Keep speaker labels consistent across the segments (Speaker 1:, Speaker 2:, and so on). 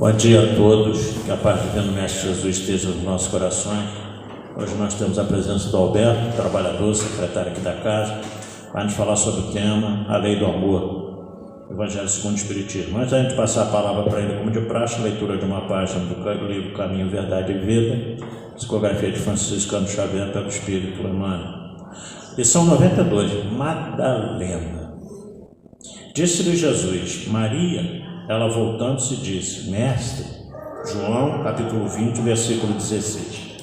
Speaker 1: Bom dia a todos, que a paz do Mestre Jesus esteja nos nossos corações. Hoje nós temos a presença do Alberto, trabalhador, secretário aqui da casa, vai nos falar sobre o tema A Lei do Amor, Evangelho segundo o Espiritismo. Antes da gente passar a palavra para ele, como de praxe, leitura de uma página do livro Caminho, Verdade e Vida, psicografia de Franciscano Xavier pelo Espírito Emmanuel. Lição 92, Madalena. Disse-lhe Jesus, Maria, ela voltando-se disse, Mestre, João capítulo 20, versículo 16.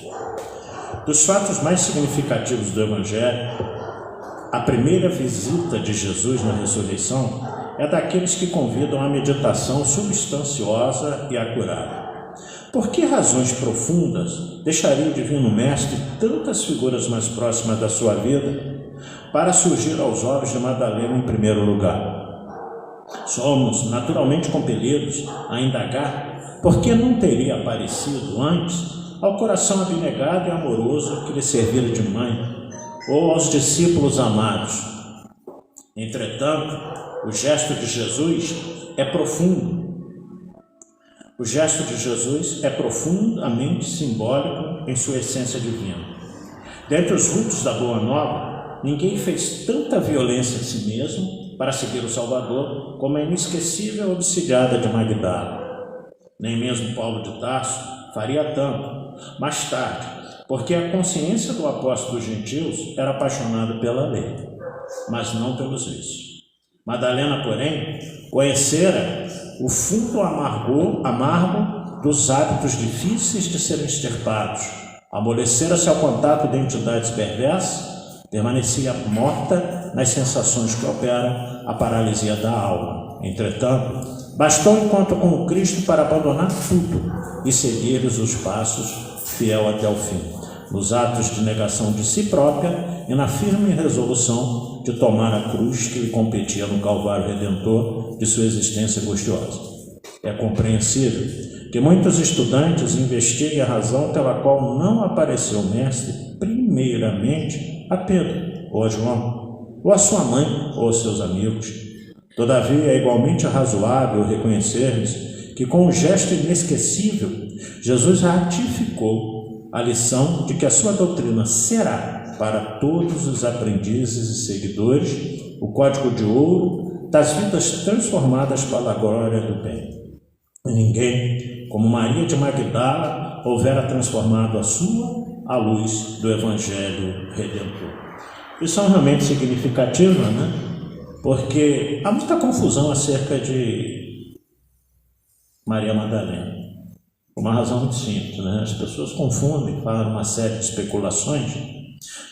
Speaker 1: Dos fatos mais significativos do Evangelho, a primeira visita de Jesus na ressurreição é daqueles que convidam à meditação substanciosa e acurada. Por que razões profundas deixaria o Divino Mestre tantas figuras mais próximas da sua vida para surgir aos olhos de Madalena em primeiro lugar? Somos naturalmente compelidos a indagar por que não teria aparecido antes ao coração abnegado e amoroso que lhe servira de mãe ou aos discípulos amados. Entretanto, o gesto de Jesus é profundo. O gesto de Jesus é profundamente simbólico em sua essência divina. Dentre os vultos da Boa Nova, ninguém fez tanta violência a si mesmo para seguir o Salvador como a inesquecível obsidiada de Magdala. Nem mesmo Paulo de Tarso faria tanto, mais tarde, porque a consciência do apóstolo dos gentios era apaixonada pela lei, mas não pelos vícios. Madalena, porém, conhecera o fundo amargo dos hábitos difíceis de serem extirpados, amolecera-se ao contato de entidades perversas, permanecia morta nas sensações que opera a paralisia da alma. Entretanto, bastou o encontro com o Cristo para abandonar tudo e seguir-lhes os passos, fiel até o fim, nos atos de negação de si própria e na firme resolução de tomar a cruz que lhe competia no Calvário Redentor de sua existência angustiosa. É compreensível que muitos estudantes investiguem a razão pela qual não apareceu o Mestre, primeiramente, a Pedro ou a João, ou a sua mãe ou aos seus amigos. Todavia, é igualmente razoável reconhecer-lhes que, com um gesto inesquecível, Jesus ratificou a lição de que a sua doutrina será, para todos os aprendizes e seguidores, o código de ouro das vidas transformadas para a glória do bem. E ninguém, como Maria de Magdala, houvera transformado a sua à luz do Evangelho Redentor. Isso é realmente significativo, né? Porque há muita confusão acerca de Maria Madalena. Por uma razão muito simples, né? As pessoas confundem, falam uma série de especulações,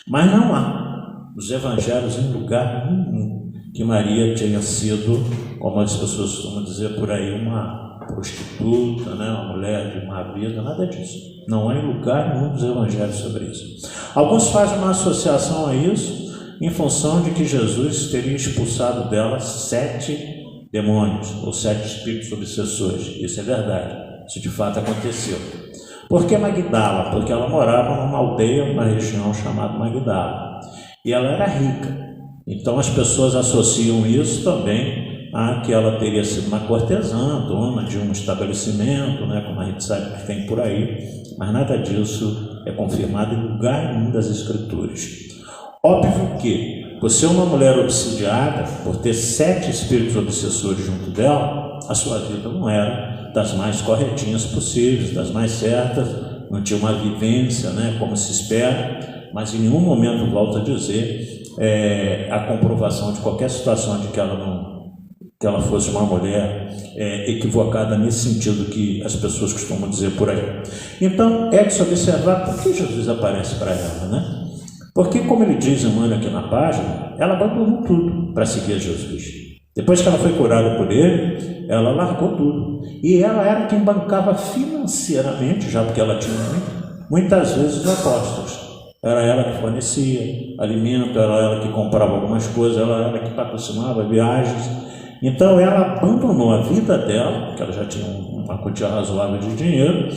Speaker 1: mas não há nos evangelhos em lugar nenhum que Maria tenha sido, como as pessoas costumam dizer por aí, uma prostituta, né? Uma mulher de má vida, nada disso. Não há em lugar nenhum dos evangelhos sobre isso. Alguns fazem uma associação a isso em função de que Jesus teria expulsado dela 7 demônios ou 7 espíritos obsessores. Isso é verdade, isso de fato aconteceu. Por que Magdala? Porque ela morava numa aldeia, numa região chamada Magdala, e ela era rica. Então as pessoas associam isso também a que ela teria sido uma cortesã, dona de um estabelecimento, né, como a gente sabe que tem por aí, mas nada disso é confirmado em lugar nenhum das Escrituras. Óbvio que, por ser uma mulher obsidiada, por ter 7 espíritos obsessores junto dela, a sua vida não era das mais corretinhas possíveis, das mais certas, não tinha uma vivência, né, como se espera, mas em nenhum momento, volto a dizer, a comprovação de qualquer situação de que ela fosse uma mulher equivocada nesse sentido que as pessoas costumam dizer por aí. Então, é de se observar por que Jesus aparece para ela, né? Porque, como ele diz Emmanuel aqui na página, ela abandonou tudo para seguir Jesus. Depois que ela foi curada por ele, ela largou tudo. E ela era quem bancava financeiramente, já porque ela tinha muitas vezes os apóstolos. Era ela que fornecia alimento, era ela que comprava algumas coisas, era ela que patrocinava viagens. Então ela abandonou a vida dela, que ela já tinha uma quantia razoável de dinheiro,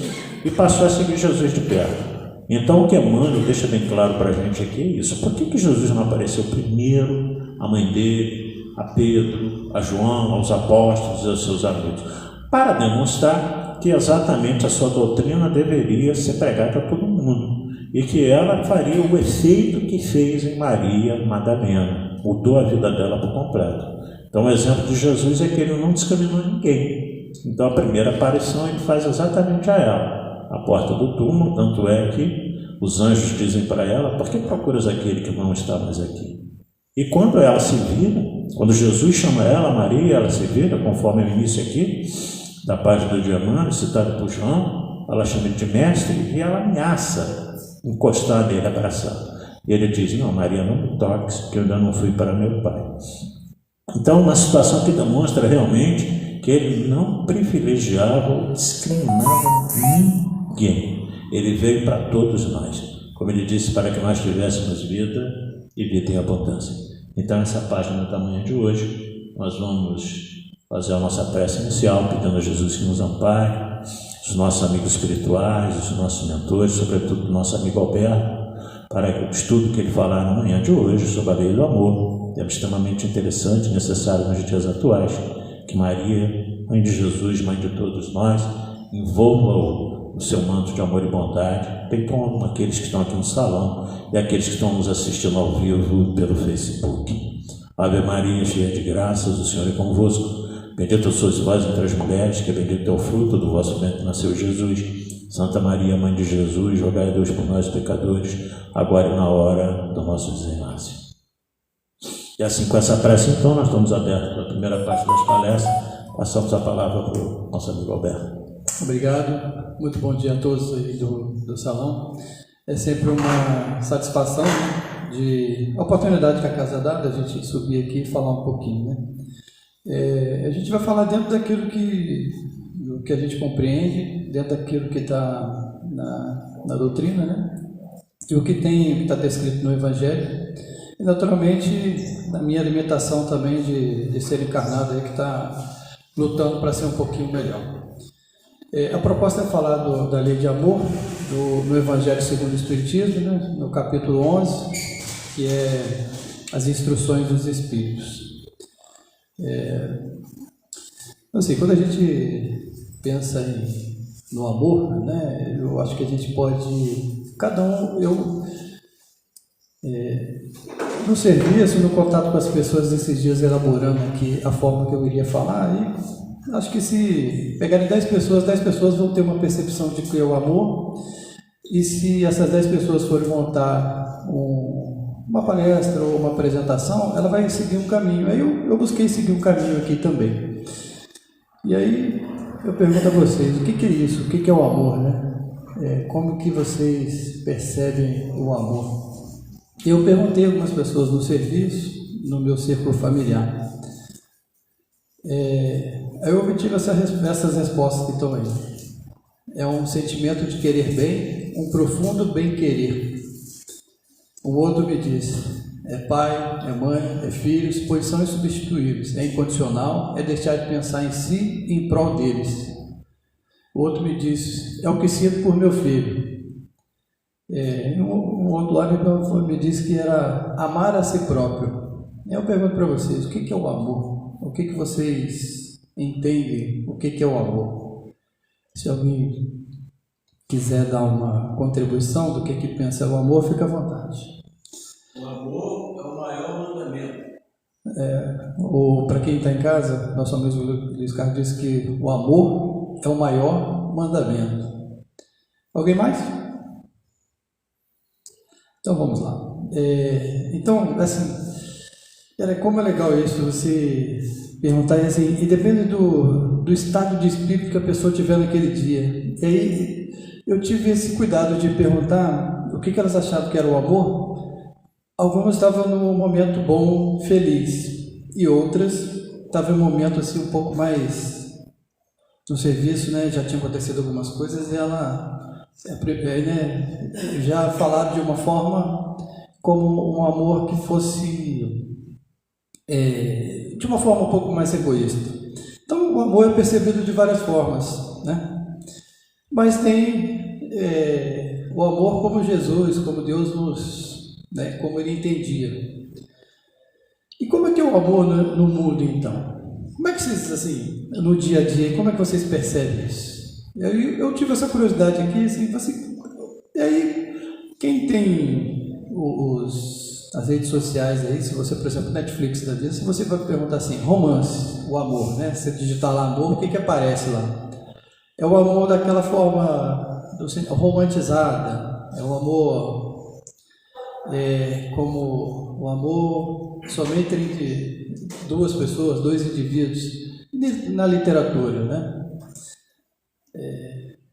Speaker 1: e passou a seguir Jesus de perto. Então o que Emmanuel deixa bem claro para a gente aqui é isso. Por que Jesus não apareceu primeiro a mãe dele, a Pedro, a João, aos apóstolos e aos seus amigos? Para demonstrar que exatamente a sua doutrina deveria ser pregada a todo mundo e que ela faria o efeito que fez em Maria Madalena, mudou a vida dela por completo. Então o exemplo de Jesus é que ele não discriminou ninguém. Então a primeira aparição ele faz exatamente a ela, a porta do túmulo, tanto é que os anjos dizem para ela: por que procuras aquele que não está mais aqui? E quando ela se vira, quando Jesus chama ela, Maria, ela se vira, conforme o início aqui da página do Diamante, citado por João, ela chama ele de mestre e ela ameaça encostar nele, abraçar. E ele diz: não, Maria, não me toques, porque eu ainda não fui para meu pai. Então, uma situação que demonstra realmente que ele não privilegiava ou discriminava ninguém. Ele veio para todos nós, como ele disse, para que nós tivéssemos vida e vida em abundância. Então, essa página da manhã de hoje, nós vamos fazer a nossa prece inicial, pedindo a Jesus que nos ampare, os nossos amigos espirituais, os nossos mentores, sobretudo o nosso amigo Alberto, para que o estudo que ele falar na manhã de hoje sobre a lei do amor, é extremamente interessante e necessário nos dias atuais, que Maria, Mãe de Jesus, Mãe de todos nós, envolva-o no seu manto de amor e bondade, bem como aqueles que estão aqui no salão e aqueles que estão nos assistindo ao vivo pelo Facebook. Ave Maria, cheia de graças, o Senhor é convosco. Bendita sois vós entre as mulheres, que bendito é o fruto do vosso ventre, nasceu Jesus. Santa Maria, Mãe de Jesus, rogai a Deus por nós pecadores, agora e na hora do nosso desenlace. E assim, com essa prece, então, nós estamos abertos para a primeira parte das palestras. Passamos a palavra para o nosso amigo Alberto.
Speaker 2: Obrigado, muito bom dia a todos aí do salão. É sempre uma satisfação, né, de a oportunidade que a casa dá, da gente subir aqui e falar um pouquinho, né? A gente vai falar dentro daquilo que a gente compreende, dentro daquilo que está na doutrina, né? E o que está descrito no Evangelho. E, naturalmente, na minha alimentação também de ser encarnado aí, que está lutando para ser um pouquinho melhor. A proposta é falar da lei de amor, no Evangelho segundo o Espiritismo, né? No capítulo 11, que é as instruções dos Espíritos. Assim, quando a gente pensa no amor, né, eu acho que a gente pode, cada um, no serviço, no contato com as pessoas esses dias, elaborando aqui a forma que eu iria falar, e acho que se pegarem 10 pessoas vão ter uma percepção de que é o amor, e se essas 10 pessoas forem montar uma palestra ou uma apresentação, ela vai seguir um caminho. Aí eu busquei seguir um caminho aqui também. E aí eu pergunto a vocês, o que é isso? O que é o amor, né? Como que vocês percebem o amor? Eu perguntei a algumas pessoas no serviço, no meu círculo familiar. Aí eu obtive essas respostas que estão aí. É um sentimento de querer bem, um profundo bem-querer. O outro me diz, é pai, é mãe, é filhos, pois são insubstituíveis, é incondicional, é deixar de pensar em si e em prol deles. O outro me diz, é o que sinto por meu filho. Um outro lado me disse que era amar a si próprio. Eu pergunto para vocês, o que é o amor? O que vocês entendem? O que é o amor? Se alguém quiser dar uma contribuição do que pensa o amor, fica à vontade.
Speaker 3: O amor é o maior mandamento.
Speaker 2: Para quem está em casa, nosso amigo Luiz Carlos disse que o amor é o maior mandamento. Alguém mais? Então vamos lá. Então, assim, como é legal isso, você perguntar assim, e depende do estado de espírito que a pessoa tiver naquele dia. E aí eu tive esse cuidado de perguntar o que elas achavam que era o amor. Algumas estavam num momento bom, feliz, e outras estavam em um momento assim um pouco mais no serviço, né? Já tinha acontecido algumas coisas e ela já falaram de uma forma como um amor que fosse de uma forma um pouco mais egoísta. Então o amor é percebido de várias formas, né? Mas tem o amor como Jesus, como Deus como ele entendia. E como é que é o amor no mundo, então? Como é que vocês, assim, no dia a dia, como é que vocês percebem isso? E aí eu tive essa curiosidade aqui, assim, e aí quem tem as redes sociais aí, se você, por exemplo, Netflix da vida, se você vai perguntar assim, romance, o amor, né? Você digitar lá amor, o que aparece lá? É o amor daquela forma romantizada, é o amor como o amor somente entre duas pessoas, dois indivíduos, na literatura, né?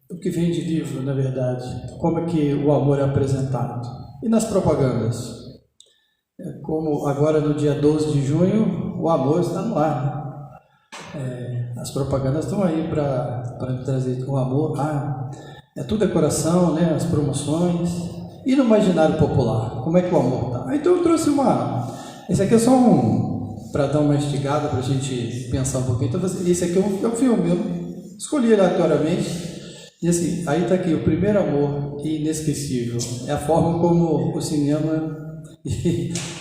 Speaker 2: O que vem de livro, na verdade, como é que o amor é apresentado. E nas propagandas? Como agora no dia 12 de junho, o amor está no ar. As propagandas estão aí para trazer o amor. É tudo decoração, né? As promoções. E no imaginário popular, como é que o amor está? Então eu trouxe esse aqui é só para dar uma instigada, para a gente pensar um pouquinho. Então, esse aqui é um filme, eu escolhi aleatoriamente. E assim, aí está aqui, o primeiro amor inesquecível. É a forma como o cinema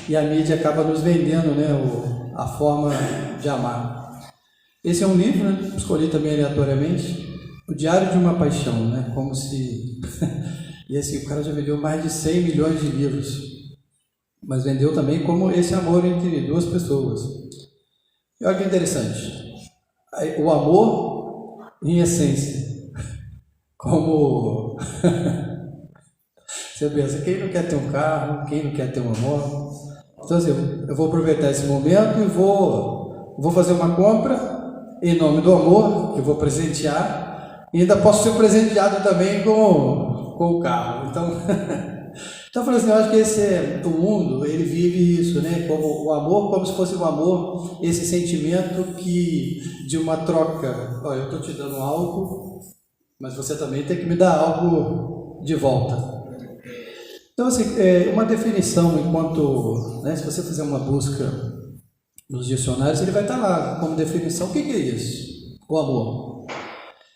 Speaker 2: e a mídia acaba nos vendendo, né, a forma de amar. Esse é um livro, né, escolhi também aleatoriamente, O Diário de uma Paixão, né, como se... E assim, o cara já vendeu mais de 100 milhões de livros, mas vendeu também como esse amor entre duas pessoas. E olha que interessante, o amor em essência, como... Você pensa, quem não quer ter um carro, quem não quer ter uma moto? Então assim, eu vou aproveitar esse momento e vou fazer uma compra em nome do amor, que eu vou presentear, e ainda posso ser presenteado também com o carro. Então, eu falei assim, eu acho que o mundo, ele vive isso, né? Como o amor, como se fosse o amor, esse sentimento de uma troca. Olha, eu estou te dando algo, mas você também tem que me dar algo de volta. Então, assim, uma definição enquanto, né, se você fizer uma busca nos dicionários, ele vai estar lá como definição. O que é isso? O amor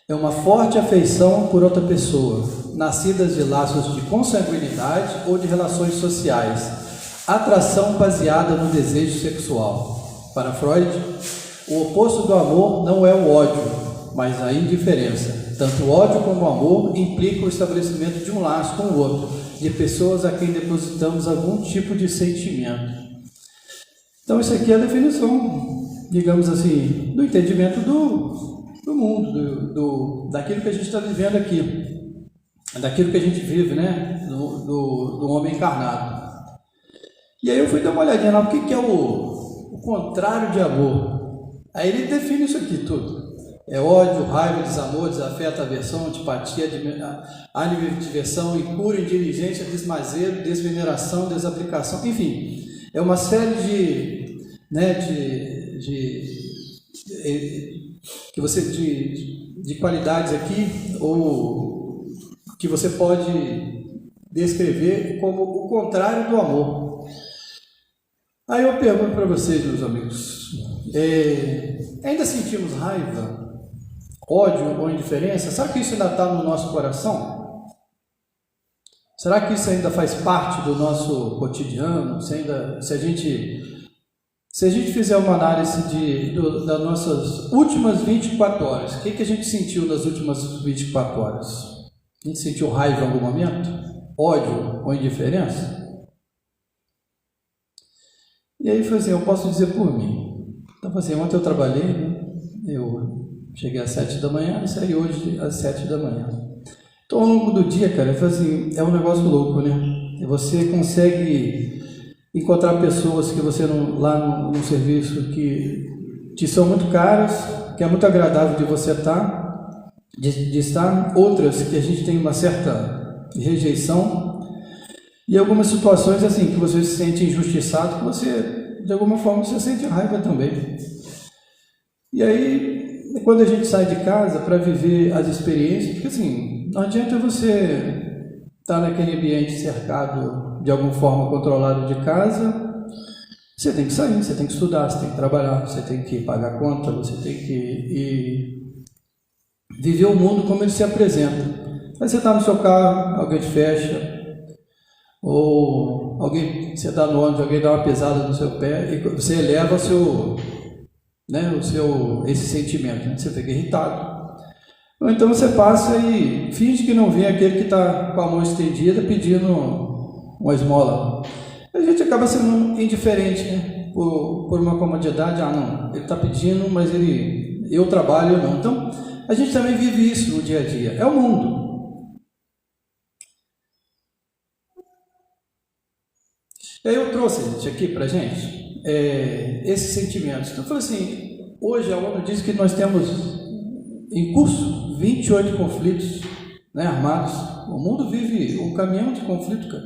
Speaker 2: é uma forte afeição por outra pessoa, nascidas de laços de consanguinidade ou de relações sociais, atração baseada no desejo sexual. Para Freud, o oposto do amor não é o ódio, mas a indiferença. Tanto o ódio como o amor implicam o estabelecimento de um laço com o outro, de pessoas a quem depositamos algum tipo de sentimento. Então isso aqui é a definição, digamos assim, do entendimento do mundo, daquilo que a gente está vivendo aqui, daquilo que a gente vive, né, do homem encarnado. E aí eu fui dar uma olhadinha lá, o que é o contrário de amor. Aí ele define isso aqui tudo. É ódio, raiva, desamor, desafeto, aversão, antipatia, animadversão, impura, inteligência, desmazeiro, desveneração, desaplicação, enfim, é uma série de qualidades aqui, ou que você pode descrever como o contrário do amor. Aí eu pergunto para vocês, meus amigos, ainda sentimos raiva, ódio ou indiferença? Será que isso ainda está no nosso coração? Será que isso ainda faz parte do nosso cotidiano? Se a gente fizer uma análise das nossas últimas 24 horas, o que a gente sentiu nas últimas 24 horas? A gente sentiu raiva em algum momento? Ódio ou indiferença? E aí foi assim, eu posso dizer por mim. Então assim, ontem eu trabalhei, né? Eu cheguei às 7 da manhã e saí hoje às 7 da manhã. Então ao longo do dia, cara, assim, é um negócio louco, né? Você consegue encontrar pessoas que você lá no serviço que te são muito caras, que é muito agradável de você de estar, outras que a gente tem uma certa rejeição, e algumas situações assim que você se sente injustiçado, que você, de alguma forma, você sente raiva também. E aí, quando a gente sai de casa para viver as experiências, porque assim, não adianta você estar naquele ambiente cercado de alguma forma controlado de casa, você tem que sair, você tem que estudar, você tem que trabalhar, você tem que pagar conta, você tem que viver o mundo como ele se apresenta. Aí você está no seu carro, alguém te fecha, ou você está no ônibus, alguém dá uma pesada no seu pé, e você eleva esse sentimento, né? Você fica irritado. Ou então você passa e finge que não vê aquele que está com a mão estendida pedindo uma esmola. A gente acaba sendo indiferente, né? Por uma comodidade. Não, ele está pedindo, mas eu trabalho, não. Então, a gente também vive isso no dia a dia. É o mundo. E aí eu trouxe, gente, aqui para a gente, esses sentimentos. Então, eu falei assim, hoje a ONU diz que nós temos em curso 28 conflitos, né, armados. O mundo vive um caminhão de conflito, cara.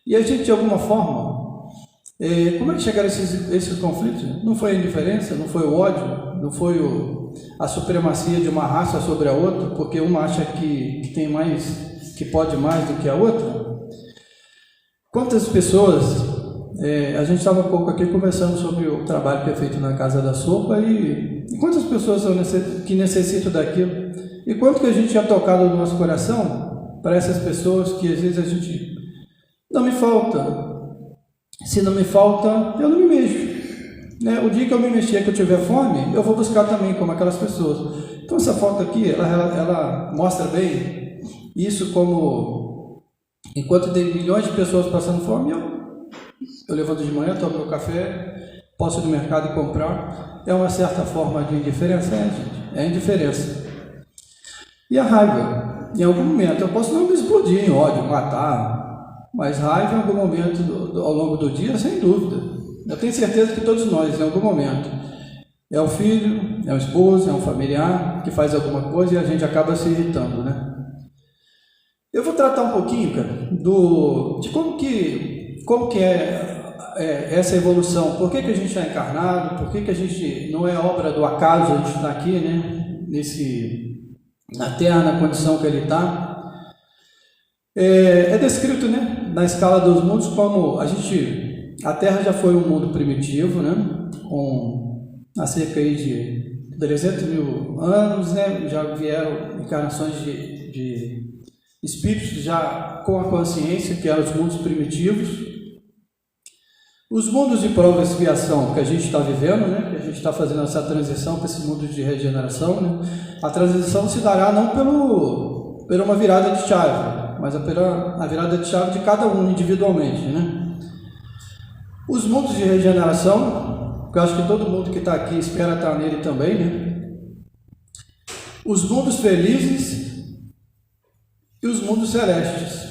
Speaker 2: E a gente, de alguma forma, como é que chegaram esses conflitos? Não foi a indiferença, não foi o ódio, não foi a supremacia de uma raça sobre a outra, porque uma acha que tem mais, que pode mais do que a outra. Quantas pessoas, a gente estava um pouco aqui conversando sobre o trabalho que é feito na Casa da Sopa e quantas pessoas que necessitam daquilo e quanto que a gente tinha tocado no nosso coração para essas pessoas que às vezes a gente não me falta. Se não me falta, eu não me mexo. Né? O dia que eu me mexer, que eu tiver fome, eu vou buscar também como aquelas pessoas. Então essa foto aqui, ela mostra bem isso como, enquanto tem milhões de pessoas passando fome, eu levanto de manhã, tomo meu café, posso ir no mercado e comprar. É uma certa forma de indiferença, gente? É indiferença. E a raiva? Em algum momento, eu posso não me explodir em ódio, matar, mas raiva em algum momento ao longo do dia, sem dúvida. Eu tenho certeza que todos nós, em algum momento, é o filho, é o esposo, é um familiar que faz alguma coisa e a gente acaba se irritando, né? Eu vou tratar um pouquinho, cara, de como que é essa evolução. Por que a gente está encarnado? Por que a gente não é obra do acaso, a gente está aqui, né? Na Terra, na condição que ele está. É descrito, né, na escala dos mundos como a Terra já foi um mundo primitivo, né, com há cerca aí de 300 mil anos, né, já vieram encarnações de espíritos já com a consciência, que eram os mundos primitivos. Os mundos de prova e expiação que a gente está vivendo, né, que a gente está fazendo essa transição para esse mundo de regeneração, né, a transição se dará não por uma virada de chave, mas a virada de chave de cada um individualmente, né? Os mundos de regeneração, que eu acho que todo mundo que está aqui espera estar nele também, né? Os mundos felizes e os mundos celestes.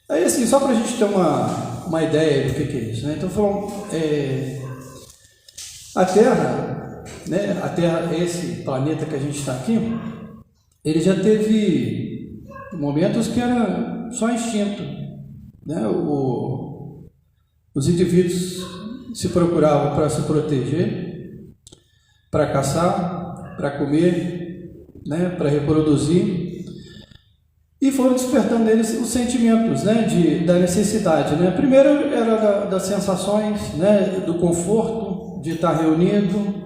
Speaker 2: Aí assim, só para a gente ter uma ideia do que é isso, né? Então falando, a Terra, né? A Terra, esse planeta que a gente está aqui, ele já teve momentos que era só instinto, né? Os indivíduos se procuravam para se proteger, para caçar, para comer, né? Para reproduzir, e foram despertando neles os sentimentos, né? Da necessidade, né? Primeiro era das sensações, né? Do conforto de estar reunido,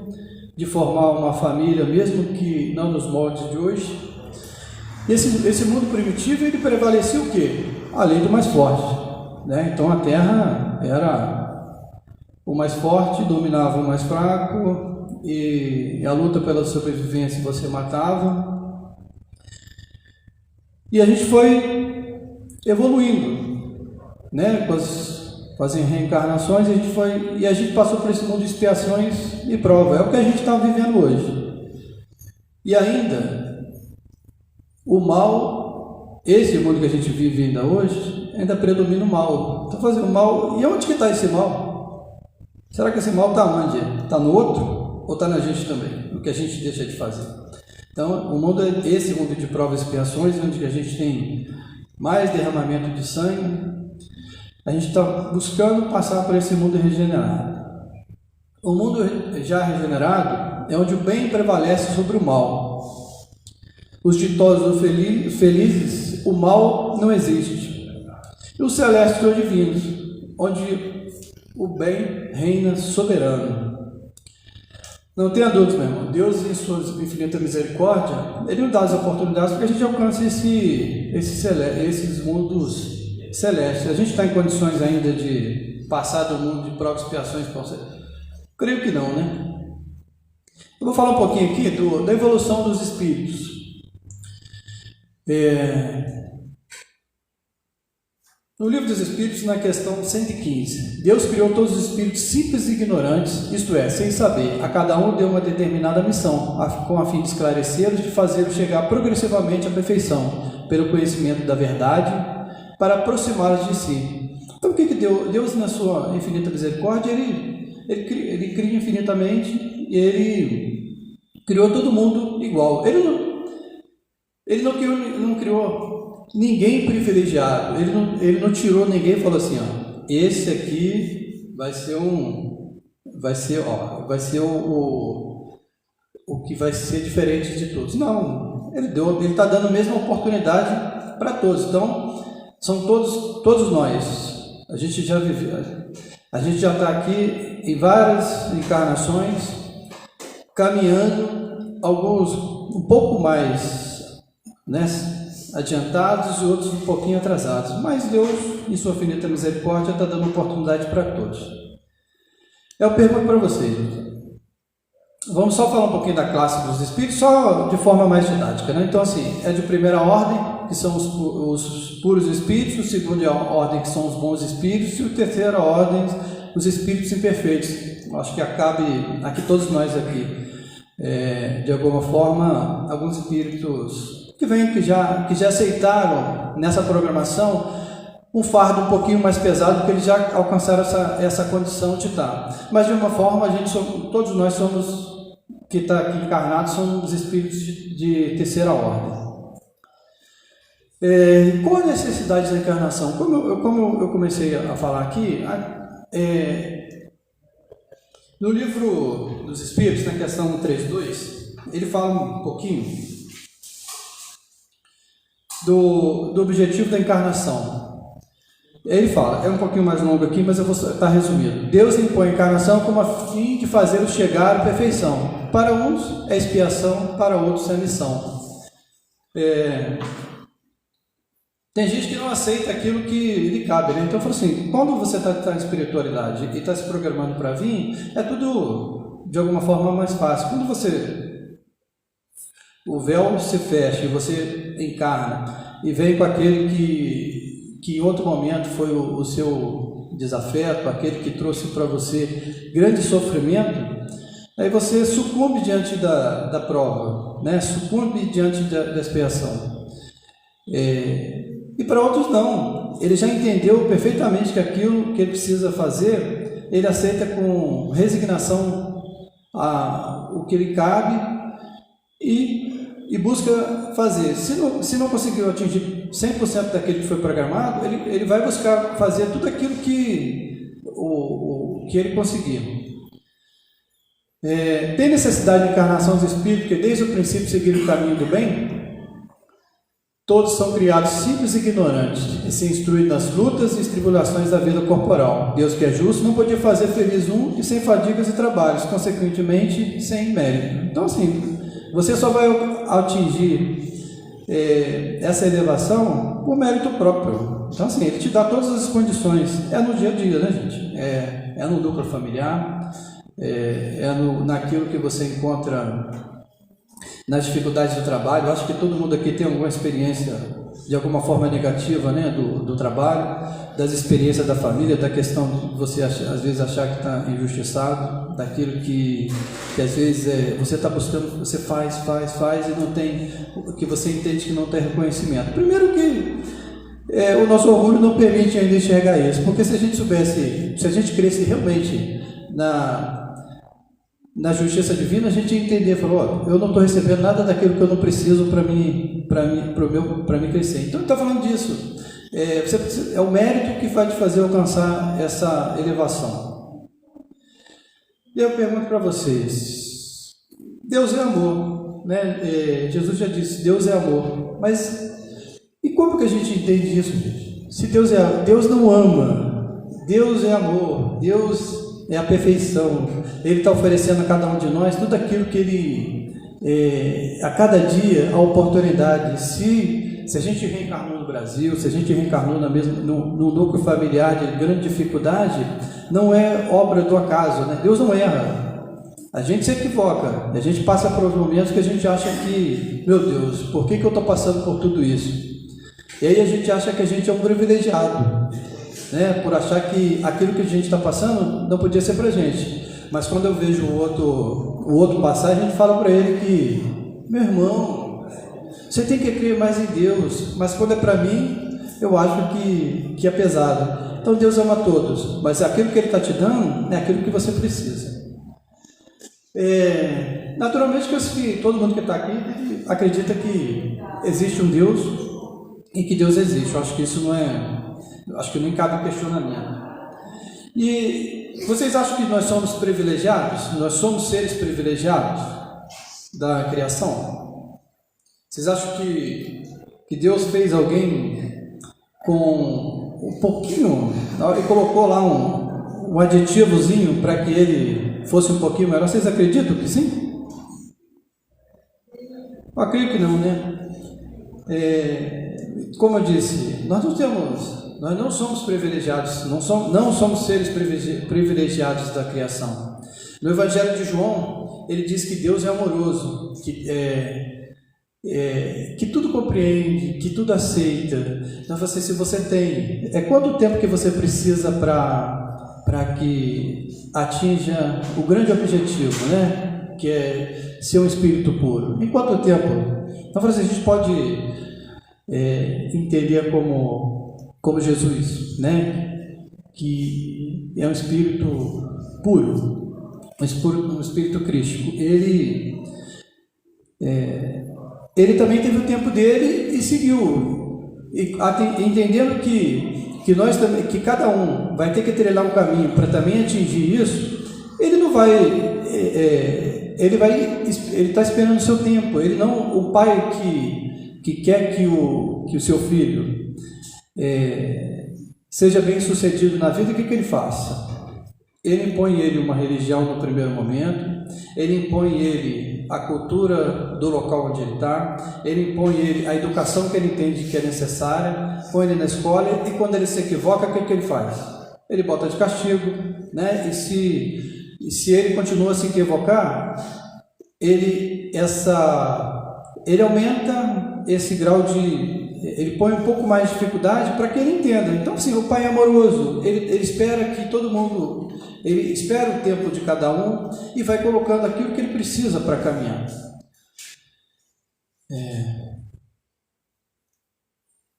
Speaker 2: de formar uma família, mesmo que não nos moldes de hoje. Esse mundo primitivo, ele prevalecia o quê? A lei do mais forte, né? Então a Terra era o mais forte, dominava o mais fraco, e a luta pela sobrevivência você matava. E a gente foi evoluindo, né? Com as reencarnações, a gente passou por esse mundo de expiações e prova. É o que a gente está vivendo hoje. E ainda o mal, esse mundo que a gente vive ainda hoje, ainda predomina o mal. Então fazendo mal, e onde que está esse mal? Será que esse mal está onde? Está no outro? Ou está na gente também? O que a gente deixa de fazer? Então o mundo é esse mundo de provas e expiações, onde a gente tem mais derramamento de sangue. A gente está buscando passar por esse mundo regenerado. O mundo já regenerado é onde o bem prevalece sobre o mal. Os ditosos felizes, o mal não existe. E os celestes ou divinos, onde o bem reina soberano. Não tenha dúvida, meu irmão. Deus, em sua infinita misericórdia, Ele nos dá as oportunidades para que a gente alcance esses mundos celestes. A gente está em condições ainda de passar do mundo de provas e expiações? Creio que não, né? Eu vou falar um pouquinho aqui da evolução dos espíritos. No Livro dos Espíritos, na questão 115, Deus criou todos os espíritos simples e ignorantes, isto é, sem saber. A cada um deu uma determinada missão, com a fim de esclarecê-los, de fazê-los chegar progressivamente à perfeição, pelo conhecimento da verdade, para aproximá-los de si. Então, o que Deus, na sua infinita misericórdia, ele cria infinitamente, ele criou todo mundo igual. Ele não criou ninguém privilegiado, ele não tirou ninguém e falou assim, ó, esse aqui vai ser o que vai ser diferente de todos. Não, ele está dando a mesma oportunidade para todos. Então, são todos nós. A gente já está aqui em várias encarnações, caminhando, alguns um pouco mais, né, adiantados e outros um pouquinho atrasados, mas Deus, em sua infinita misericórdia, está dando oportunidade para todos. Eu pergunto para vocês, vamos só falar um pouquinho da classe dos espíritos, só de forma mais didática, né? Então, assim, é de primeira ordem, que são os puros espíritos, a segunda ordem, que são os bons espíritos, e a terceira ordem, os espíritos imperfeitos. Acho que cabe aqui todos nós aqui, de alguma forma, alguns espíritos que já aceitaram nessa programação um fardo um pouquinho mais pesado, porque eles já alcançaram essa condição de estar. Mas de uma forma, todos nós que está aqui encarnados, somos espíritos de terceira ordem. Qual a necessidade da encarnação? Como eu comecei a falar aqui, no Livro dos Espíritos, na questão 132, ele fala um pouquinho do objetivo da encarnação. Ele fala, é um pouquinho mais longo aqui, mas eu vou estar resumindo. Deus impõe a encarnação como a fim de fazê-los chegar à perfeição. Para uns é expiação, para outros é missão. Tem gente que não aceita aquilo que lhe cabe, né? Então eu falo assim, quando você está em espiritualidade e está se programando para vir, é tudo de alguma forma mais fácil. Quando o véu se fecha e você encarna e vem com aquele que em outro momento foi o seu desafeto, aquele que trouxe para você grande sofrimento, aí você sucumbe diante da prova, né? Sucumbe diante da expiação. E para outros não, ele já entendeu perfeitamente que aquilo que ele precisa fazer, ele aceita com resignação o que lhe cabe e busca fazer. Se não conseguiu atingir 100% daquilo que foi programado, ele vai buscar fazer tudo aquilo que ele conseguiu. Tem necessidade de encarnação dos espíritos que desde o princípio seguiram o caminho do bem? Todos são criados simples e ignorantes, e se instruem nas lutas e tribulações da vida corporal. Deus, que é justo, não podia fazer feliz um e sem fadigas e trabalhos, consequentemente, sem mérito. Então, assim, você só vai atingir essa elevação por mérito próprio. Então, assim, ele te dá todas as condições. É no dia a dia, né, gente? É no núcleo familiar, naquilo que você encontra nas dificuldades do trabalho. Eu acho que todo mundo aqui tem alguma experiência de alguma forma negativa, né, do trabalho, das experiências da família, da questão de você às vezes achar que está injustiçado, daquilo que às vezes você está buscando, você faz e não tem, que você entende que não tem reconhecimento. Primeiro que o nosso orgulho não permite ainda enxergar isso, porque se a gente cresce realmente na justiça divina, a gente ia entender, falou, eu não estou recebendo nada daquilo que eu não preciso para mim crescer. Então ele está falando disso. É o mérito que vai te fazer alcançar essa elevação. E eu pergunto para vocês, Deus é amor, né? Jesus já disse, Deus é amor, mas e como que a gente entende isso, gente? Se Deus não ama, Deus é amor, Deus é a perfeição, Ele está oferecendo a cada um de nós tudo aquilo que Ele, a cada dia, a oportunidade. Se a gente reencarnou no Brasil, se a gente reencarnou no núcleo familiar de grande dificuldade, não é obra do acaso, né? Deus não erra. A gente se equivoca, a gente passa por momentos que a gente acha que, meu Deus, por que eu estou passando por tudo isso? E aí a gente acha que a gente é um privilegiado, né? Por achar que aquilo que a gente está passando não podia ser para a gente. Mas quando eu vejo o outro passar, a gente fala para ele que, meu irmão, você tem que crer mais em Deus, mas quando é para mim, eu acho que é pesado. Então Deus ama todos, mas aquilo que Ele está te dando é aquilo que você precisa. Naturalmente que todo mundo que está aqui acredita que existe um Deus e que Deus existe. Eu acho que isso acho que nem cabe questionamento. E vocês acham que nós somos privilegiados? Nós somos seres privilegiados da criação? Vocês acham que Deus fez alguém com um pouquinho, e colocou lá um aditivozinho para que ele fosse um pouquinho melhor? Vocês acreditam que sim? Eu acredito que não, né? Como eu disse, nós não somos privilegiados, não somos seres privilegiados da criação. No Evangelho de João, ele diz que Deus é amoroso, que tudo compreende, que tudo aceita. Então, se você tem, quanto tempo que você precisa para que atinja o grande objetivo, né? Que é ser um espírito puro. Em quanto tempo? Então, a gente pode entender como Jesus, né? Que é um espírito puro, um espírito crístico. Ele também teve o tempo dele e seguiu, entendendo que cada um vai ter que trilhar um caminho para também atingir isso. Ele não vai, ele está esperando o seu tempo. Ele não, o pai que quer que o seu filho seja bem sucedido na vida, o que ele faça? Ele impõe ele uma religião no primeiro momento, ele impõe ele a cultura do local onde ele está, ele impõe ele a educação que ele entende que é necessária, põe ele na escola, e quando ele se equivoca, o que ele faz? Ele bota de castigo, né? E se ele continua a se equivocar, ele aumenta esse grau ele põe um pouco mais de dificuldade para que ele entenda. Então, assim, o pai é amoroso, ele espera que todo mundo, ele espera o tempo de cada um e vai colocando aquilo que ele precisa para caminhar.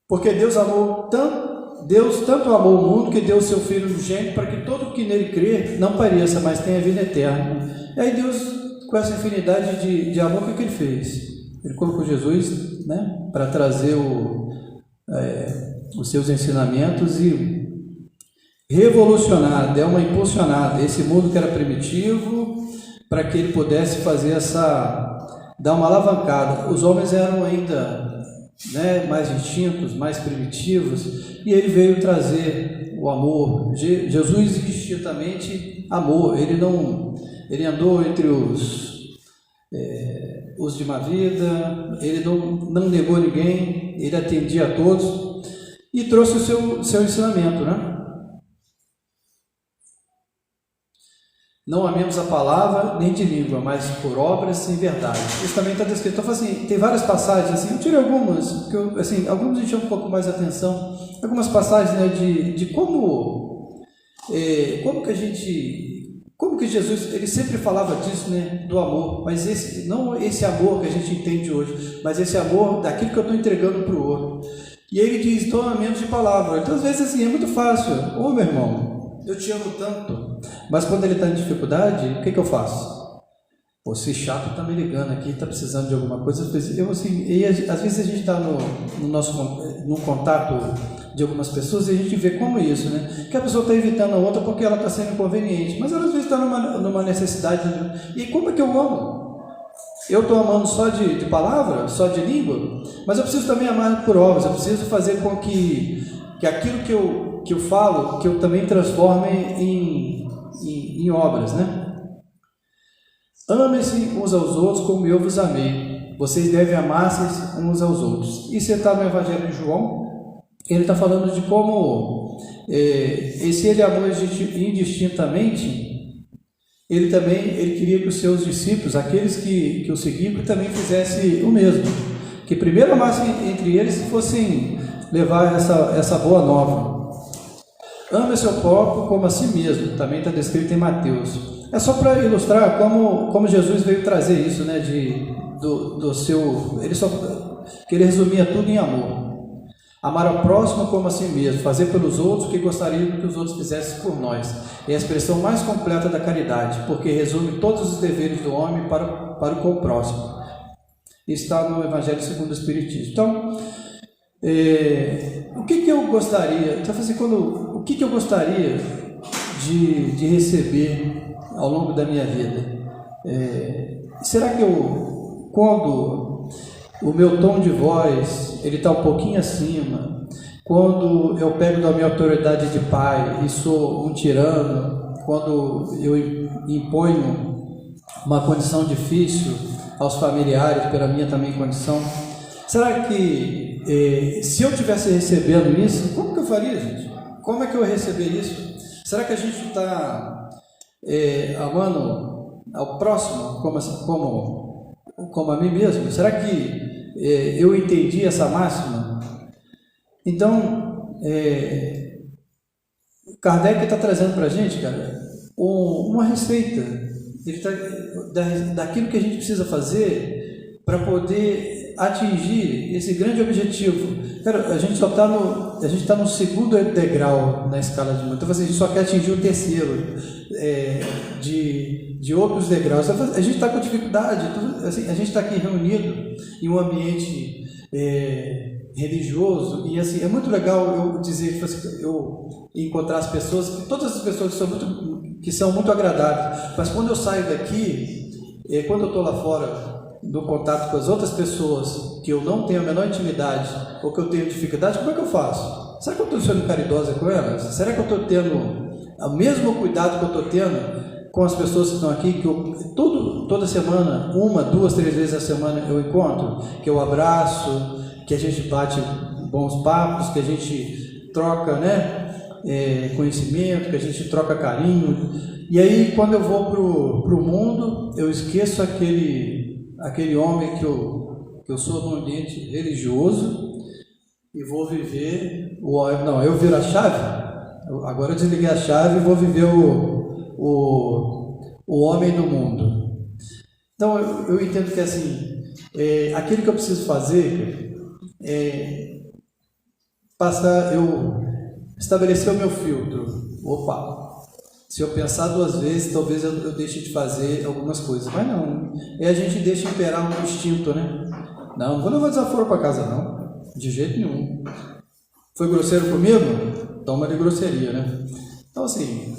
Speaker 2: Porque Deus tanto amou o mundo que deu o seu Filho unigênito para que todo que nele crê não pareça, mas tenha vida eterna. E aí Deus, com essa infinidade de amor, o que ele fez? Ele colocou Jesus, né, para trazer os seus ensinamentos e revolucionar, dar uma impulsionada esse mundo que era primitivo, para que ele pudesse fazer dar uma alavancada. Os homens eram ainda, né, mais instintos, mais primitivos, e ele veio trazer o amor. Jesus instintivamente amou. Ele andou entre os de uma vida, ele não negou ninguém, ele atendia a todos e trouxe o seu ensinamento, né? Não amemos a palavra nem de língua, mas por obras e verdade. Isso também está descrito. Então, assim, tem várias passagens, assim, eu tirei algumas, porque algumas a gente chama um pouco mais atenção, algumas passagens, né, de como que Jesus, ele sempre falava disso, né, do amor, mas não esse amor que a gente entende hoje, mas esse amor daquilo que eu estou entregando para o outro. E ele diz, então amemos de palavra. Então, às vezes, assim, é muito fácil. Ô, meu irmão, eu te amo tanto, mas quando ele está em dificuldade, o que eu faço? Você chato está me ligando aqui, está precisando de alguma coisa. Às vezes a gente está no contato de algumas pessoas e a gente vê como isso, né? Que a pessoa está evitando a outra porque ela está sendo inconveniente, mas ela às vezes está numa necessidade. E como é que eu amo? Eu estou amando só de palavra, só de língua, mas eu preciso também amar por obras. Eu preciso fazer com que aquilo que eu falo, que eu também transforme em obras, né? Amem-se uns aos outros como eu vos amei. Vocês devem amar-se uns aos outros. E você está no Evangelho de João, ele está falando de como ele amou indistintamente, ele queria que os seus discípulos, aqueles que o seguiam, também fizessem o mesmo, que primeiro amassem entre eles e fossem levar essa boa nova. Ame seu próprio como a si mesmo, também está descrito em Mateus. É só para ilustrar como Jesus veio trazer isso, né, que ele resumia tudo em amor. Amar ao próximo como a si mesmo, fazer pelos outros o que gostaria que os outros fizessem por nós. É a expressão mais completa da caridade, porque resume todos os deveres do homem para com o próximo. Está no Evangelho segundo o Espiritismo. Então, o que eu gostaria? Então, assim, o que eu gostaria de receber ao longo da minha vida? Será que quando o meu tom de voz ele está um pouquinho acima, quando eu pego da minha autoridade de pai e sou um tirano, quando eu imponho uma condição difícil aos familiares pela minha também condição, será que se eu estivesse recebendo isso, como que eu faria, gente? Como é que eu ia receber isso? Será que a gente está amando ao próximo como a mim mesmo? Será que eu entendi essa máxima? Então, Kardec está trazendo para a gente, cara, uma receita daquilo que a gente precisa fazer para poder atingir esse grande objetivo. Cara, a gente está no segundo degrau na escala de mundo. Então, a gente só quer atingir o terceiro de outros degraus. A gente está com dificuldade. Então, assim, a gente está aqui reunido em um ambiente religioso, e assim, é muito legal eu dizer, eu encontrar as pessoas, todas as pessoas que são muito agradáveis, mas quando eu saio daqui, quando eu estou lá fora, no contato com as outras pessoas, que eu não tenho a menor intimidade, ou que eu tenho dificuldade, como é que eu faço? Será que eu estou sendo caridosa com elas? Será que eu estou tendo o mesmo cuidado que eu estou tendo com as pessoas que estão aqui, que eu toda semana, 1, 2, 3 vezes a semana eu encontro, que eu abraço, que a gente bate bons papos, que a gente troca, conhecimento, que a gente troca carinho. E aí, quando eu vou pro mundo, eu esqueço aquele homem que eu sou num ambiente religioso e vou viver eu viro a chave. Agora eu desliguei a chave e vou viver o homem do mundo. Então eu entendo que assim, aquilo que eu preciso fazer eu estabelecer o meu filtro. Se eu pensar 2 vezes, talvez eu deixe de fazer algumas coisas, mas não, a gente deixa imperar um instinto, né? Não vou levar desaforo para casa, não, de jeito nenhum. Foi grosseiro comigo? Toma de grosseria, né? Então, assim,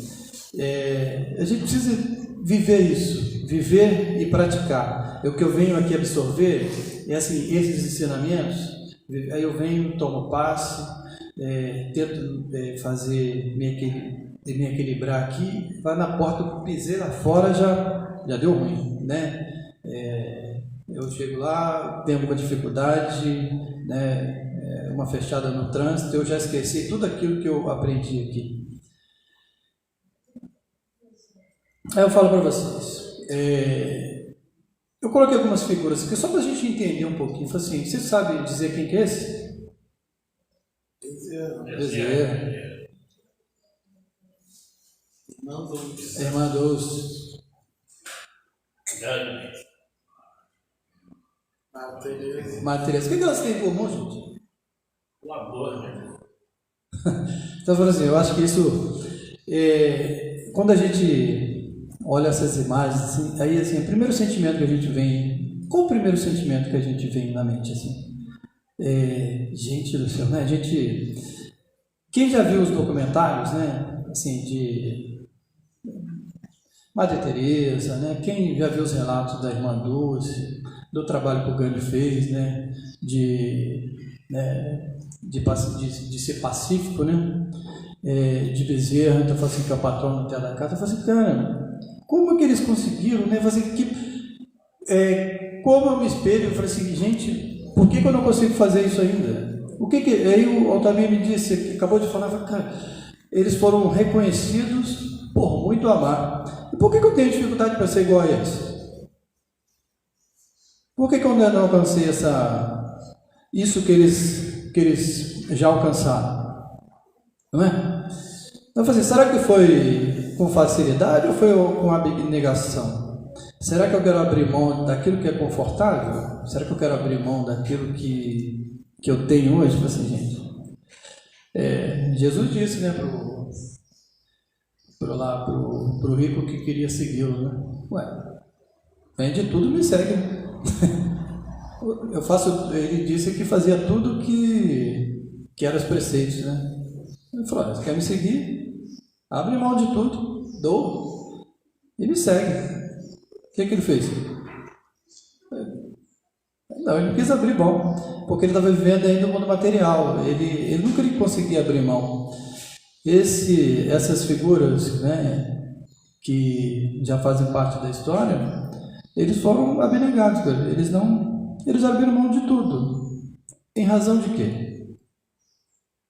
Speaker 2: a gente precisa viver isso, viver e praticar. O que eu venho aqui absorver assim, esses ensinamentos. Aí eu venho, tomo passe, tento me equilibrar aqui, vai na porta, eu pisei lá fora, já deu ruim, né? Eu chego lá, tenho alguma dificuldade, né? Uma fechada no trânsito, eu já esqueci tudo aquilo que eu aprendi aqui. Aí eu falo para vocês, eu coloquei algumas figuras aqui só para a gente entender um pouquinho. Falei assim, você sabe dizer quem que é esse? Bezerra. Irmã Dulce. Matheus. O que elas têm em comum, gente?
Speaker 3: O amor, né?
Speaker 2: Então, falando assim, eu acho que isso, quando a gente olha essas imagens, assim, aí assim, o primeiro sentimento que a gente vem, qual o primeiro sentimento que a gente vem na mente, assim? Gente do céu, né? Quem já viu os documentários, né? Assim, de Madre Teresa, né? Quem já viu os relatos da Irmã Dulce, do trabalho que o Gandhi fez, né? De ser pacífico, né? De Bezerra, então assim, que é o patrão até da casa, eu falei assim, cara, como é que eles conseguiram, né? Como eu me espelho, eu falei assim, gente, por que eu não consigo fazer isso ainda? Aí o Altamir me disse, acabou de falar, cara, eles foram reconhecidos por muito amar. E por que eu tenho dificuldade para ser igual a eles? Por que eu ainda não alcancei isso que eles já alcançaram? Não é? Então, será que foi com facilidade ou foi com abnegação? Será que eu quero abrir mão daquilo que é confortável? Será que eu quero abrir mão daquilo que eu tenho hoje? Tipo assim, gente, Jesus disse, né, pro rico que queria segui-lo, né? Vende tudo e me segue. Ele disse que fazia tudo que eram os preceitos, né? Ele falou: você quer me seguir? Abre mão de tudo, dou e me segue. O que ele fez? Não, ele não quis abrir mão, porque ele estava vivendo ainda no mundo material. Ele nunca conseguia abrir mão. Essas figuras, né, que já fazem parte da história, eles foram abnegados, eles abriram mão de tudo. Em razão de quê?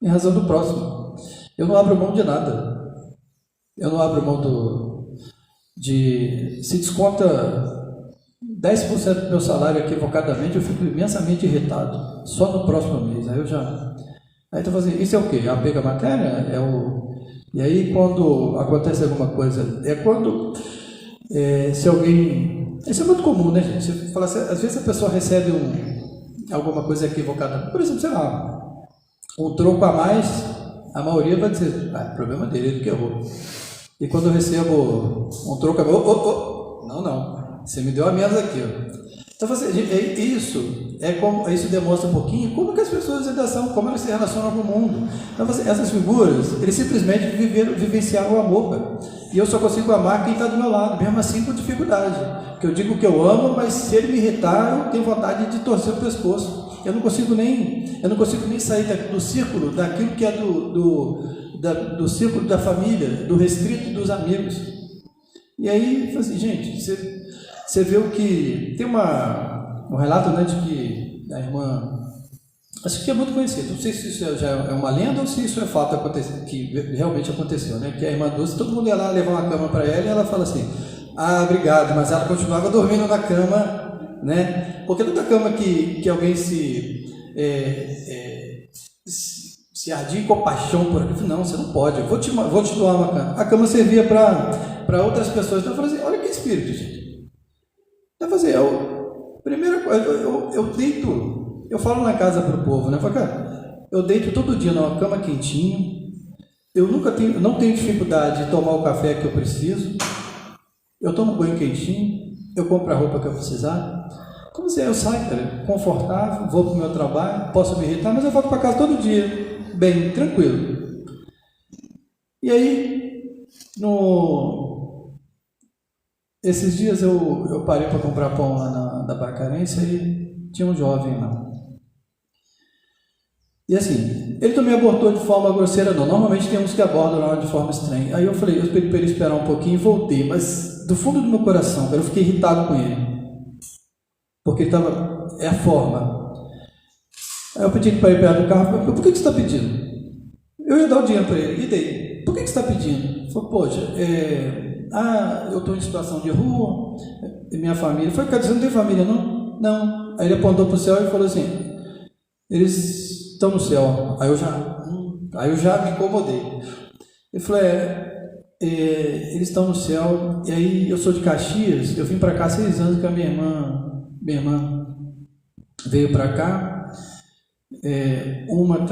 Speaker 2: Em razão do próximo. Eu não abro mão de nada. Eu não abro mão se desconta 10% do meu salário equivocadamente, eu fico imensamente irritado. Só no próximo mês. Aí estou fazendo, isso é o quê? Apego à matéria? E aí quando acontece alguma coisa, se alguém... Isso é muito comum, né, gente? Você fala assim, às vezes a pessoa recebe alguma coisa equivocada. Por exemplo, sei lá, um troco a mais, a maioria vai dizer, problema dele, ele que errou. E quando eu recebo um troco a mais, não, você me deu a menos aqui, ó. Então, isso demonstra um pouquinho como que as pessoas ainda são, como elas se relacionam com o mundo. Então, essas figuras, eles simplesmente vivenciaram o amor, cara. E eu só consigo amar quem está do meu lado, mesmo assim com dificuldade. Porque eu digo que eu amo, mas se ele me irritar, eu tenho vontade de torcer o pescoço. Eu não consigo nem sair do círculo, daquilo que é do círculo da família, do restrito dos amigos. E aí, assim, gente, você vê o que... Tem um relato, né, de que a irmã... Acho que é muito conhecido. Não sei se isso já é uma lenda ou se isso é fato que realmente aconteceu, né? Que a irmã Dulce, todo mundo ia lá levar uma cama para ela e ela fala assim, obrigado, mas ela continuava dormindo na cama, né? Porque toda cama que alguém se ardia com paixão por aquilo, não, você não pode, eu vou te doar uma cama. A cama servia para outras pessoas. Então eu falei assim, olha que espírito, gente. Primeira coisa, eu deito, eu falo na casa para o povo, né? Eu falo, cara, eu deito todo dia numa cama quentinha, eu não tenho dificuldade de tomar o café que eu preciso, eu tomo banho quentinho, eu compro a roupa que eu precisar. Como assim? Eu saio, cara, confortável, vou para o meu trabalho, posso me irritar, mas eu volto para casa todo dia, bem, tranquilo. E aí, esses dias eu parei para comprar pão lá na Barcarência e tinha um jovem lá. E assim, ele também abordou de forma grosseira, não. Normalmente tem uns que abordam lá de forma estranha. Aí eu pedi para ele esperar um pouquinho e voltei, mas do fundo do meu coração, eu fiquei irritado com ele. Porque ele estava... É a forma. Aí eu pedi para ele perto do carro, por que você está pedindo? Eu ia dar o dinheiro para ele, e dei. Por que você está pedindo? Ele falou, poxa, eu estou em situação de rua, minha família... Foi, cara, você não tem família, não? Não. Aí ele apontou para o céu e falou assim, eles estão no céu. Aí eu já me incomodei. Ele falou, eles estão no céu, e aí eu sou de Caxias, eu vim para cá 6 anos com a minha irmã veio para cá, uma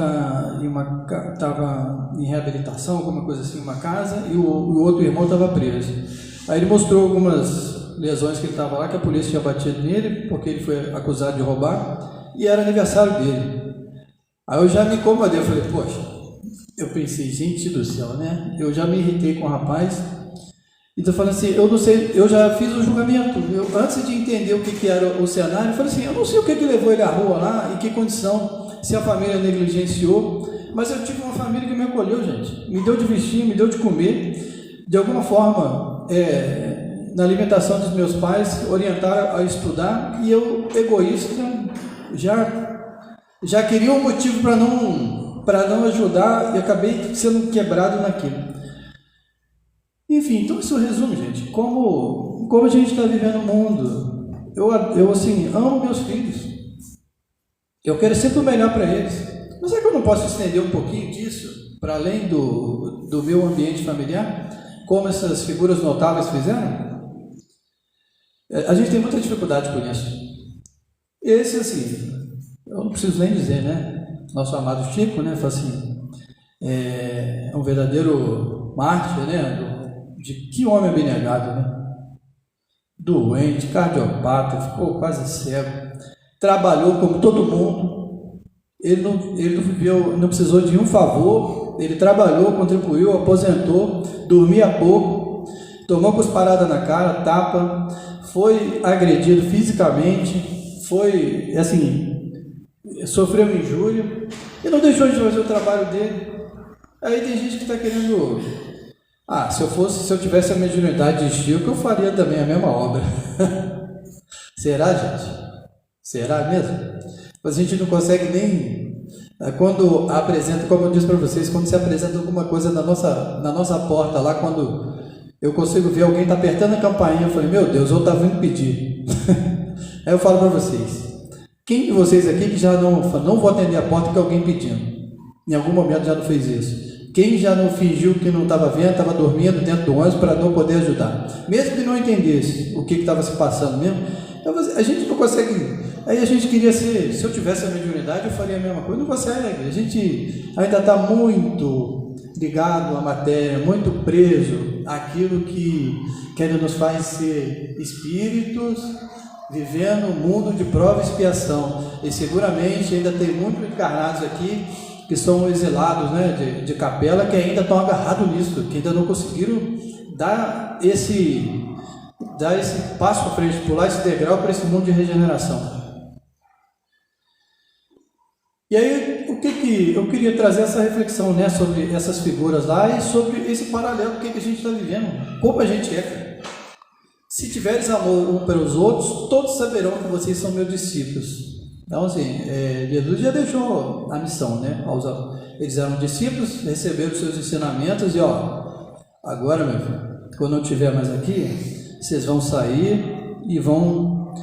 Speaker 2: estava em reabilitação, alguma coisa assim, uma casa, e o outro irmão estava preso. Aí ele mostrou algumas lesões que ele estava lá, que a polícia tinha batido nele, porque ele foi acusado de roubar, e era aniversário dele. Aí eu já me incomodei, eu falei, poxa, eu pensei, gente do céu, né? Eu já me irritei com o rapaz. Então eu falei assim, eu não sei, eu já fiz o julgamento. Antes de entender o que era o cenário, eu falei assim, eu não sei o que levou ele à rua lá, em que condição, se a família negligenciou, mas eu tive uma família que me acolheu, gente. Me deu de vestir, me deu de comer. De alguma forma, na alimentação dos meus pais, orientaram a estudar, e eu, egoísta, já queria um motivo para não para não ajudar e acabei sendo quebrado naquilo. Enfim, então isso resume, gente, como a gente está vivendo o mundo. Eu assim, amo meus filhos. Eu quero sempre o melhor para eles. Mas será que eu não posso estender um pouquinho disso para além do meu ambiente familiar? Como essas figuras notáveis fizeram? A gente tem muita dificuldade com isso. Esse, assim, eu não preciso nem dizer, né? Nosso amado Chico, né? Fala assim, é um verdadeiro mártir, né? De que homem abnegado, né? Doente, cardiopata, ficou quase cego. Trabalhou como todo mundo, ele não viveu, não precisou de um favor, ele trabalhou, contribuiu, aposentou, dormia pouco, tomou cusparada na cara, tapa, foi agredido fisicamente, foi, assim, sofreu injúria e não deixou de fazer o trabalho dele. Aí tem gente que está querendo, se eu tivesse a mediunidade de Chico, eu faria também a mesma obra. Será, gente? Será mesmo? A gente não consegue nem... Quando apresenta, como eu disse para vocês, quando se apresenta alguma coisa na nossa porta lá, quando eu consigo ver alguém está apertando a campainha, eu falei, meu Deus, eu estava vindo pedir. Aí eu falo para vocês, quem de vocês aqui que já não vou atender a porta que alguém pedindo? Em algum momento já não fez isso? Quem já não fingiu que não estava vendo, estava dormindo dentro do ônibus para não poder ajudar? Mesmo que não entendesse o que estava se passando mesmo, então, a gente não consegue... Aí a gente queria ser, se eu tivesse a mediunidade, eu faria a mesma coisa, não consegue. A gente ainda está muito ligado à matéria, muito preso àquilo que ainda nos faz ser espíritos, vivendo um mundo de prova e expiação. E seguramente ainda tem muitos encarnados aqui que são exilados, né, de capela, que ainda estão agarrados nisso, que ainda não conseguiram dar esse passo à frente, pular esse degrau para esse mundo de regeneração. E aí, o que eu queria trazer essa reflexão, né, sobre essas figuras lá e sobre esse paralelo que a gente está vivendo, como a gente é, cara. Se tiveres amor um pelos outros, todos saberão que vocês são meus discípulos. Então, assim, Jesus já deixou a missão, né? Eles eram discípulos, receberam os seus ensinamentos e, agora, meu filho, quando eu estiver mais aqui, vocês vão sair e vão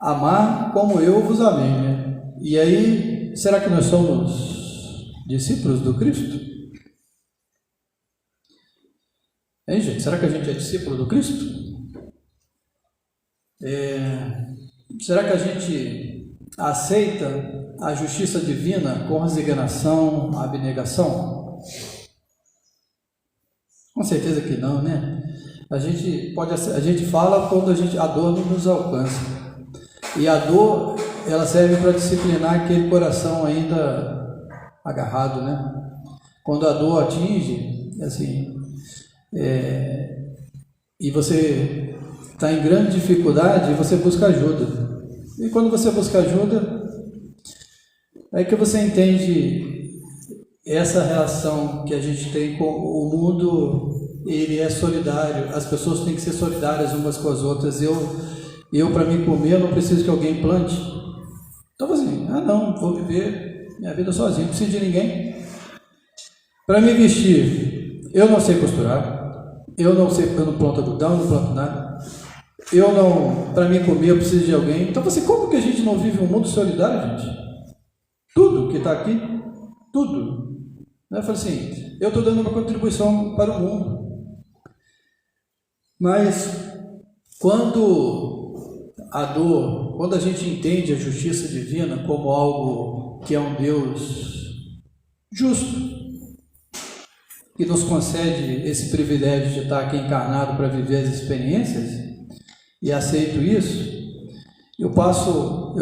Speaker 2: amar como eu vos amei, né? E aí, será que nós somos discípulos do Cristo? Hein, gente? Será que a gente é discípulo do Cristo? Será que a gente aceita a justiça divina com resignação, abnegação? Com certeza que não, né? A gente fala quando a dor não nos alcança. E a dor, ela serve para disciplinar aquele coração ainda agarrado, né? Quando a dor atinge, assim, e você está em grande dificuldade, você busca ajuda. E quando você busca ajuda, é que você entende essa relação que a gente tem com o mundo. Ele é solidário, as pessoas têm que ser solidárias umas com as outras. Eu para me comer, eu não preciso que alguém plante. Então assim, não, vou viver minha vida sozinho, não preciso de ninguém. Para me vestir, eu não sei costurar, eu não planto algodão, não planto nada. Para me comer, eu preciso de alguém. Então assim, como que a gente não vive um mundo solidário, gente? Tudo que está aqui, tudo. Eu falo assim, eu estou dando uma contribuição para o mundo. Mas quando a gente entende a justiça divina como algo que é um Deus justo, que nos concede esse privilégio de estar aqui encarnado para viver as experiências, e aceito isso, eu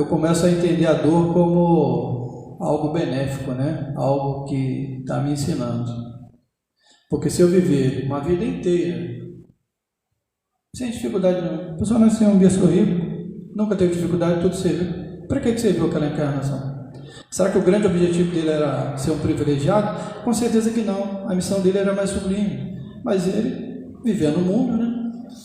Speaker 2: começo a entender a dor como algo benéfico, né? Algo que está me ensinando. Porque se eu viver uma vida inteira sem dificuldade nenhuma, a pessoa nasceu um berço rico, nunca teve dificuldade, tudo serviu. Para que serviu aquela encarnação? Será que o grande objetivo dele era ser um privilegiado? Com certeza que não. A missão dele era mais sublime. Mas ele vivia no mundo, né?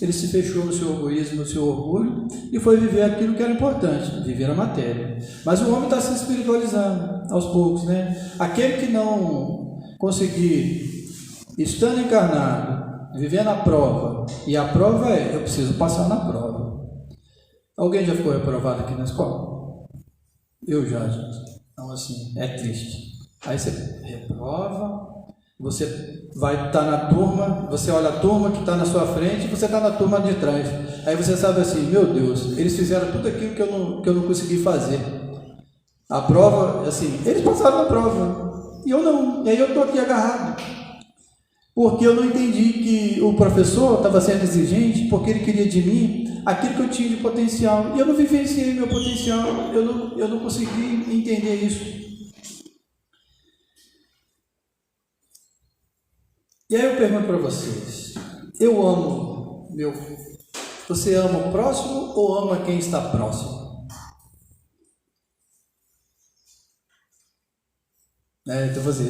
Speaker 2: ele se fechou no seu egoísmo, no seu orgulho e foi viver aquilo que era importante, viver a matéria. Mas o homem está se espiritualizando aos poucos, né? Aquele que não conseguir, estando encarnado, viver na prova, e a prova é, eu preciso passar na prova. Alguém já ficou reprovado aqui na escola? Eu já, gente. Então, assim, é triste. Aí você reprova, você vai estar na turma, você olha a turma que está na sua frente e você está na turma de trás. Aí você sabe assim, meu Deus, eles fizeram tudo aquilo que eu não consegui fazer. A prova, assim, eles passaram na prova, e eu não. E aí eu estou aqui agarrado. Porque eu não entendi que o professor estava sendo exigente, porque ele queria de mim aquilo que eu tinha de potencial. E eu não vivenciei meu potencial, eu não consegui entender isso. E aí eu pergunto para vocês, você ama o próximo ou ama quem está próximo? Então você,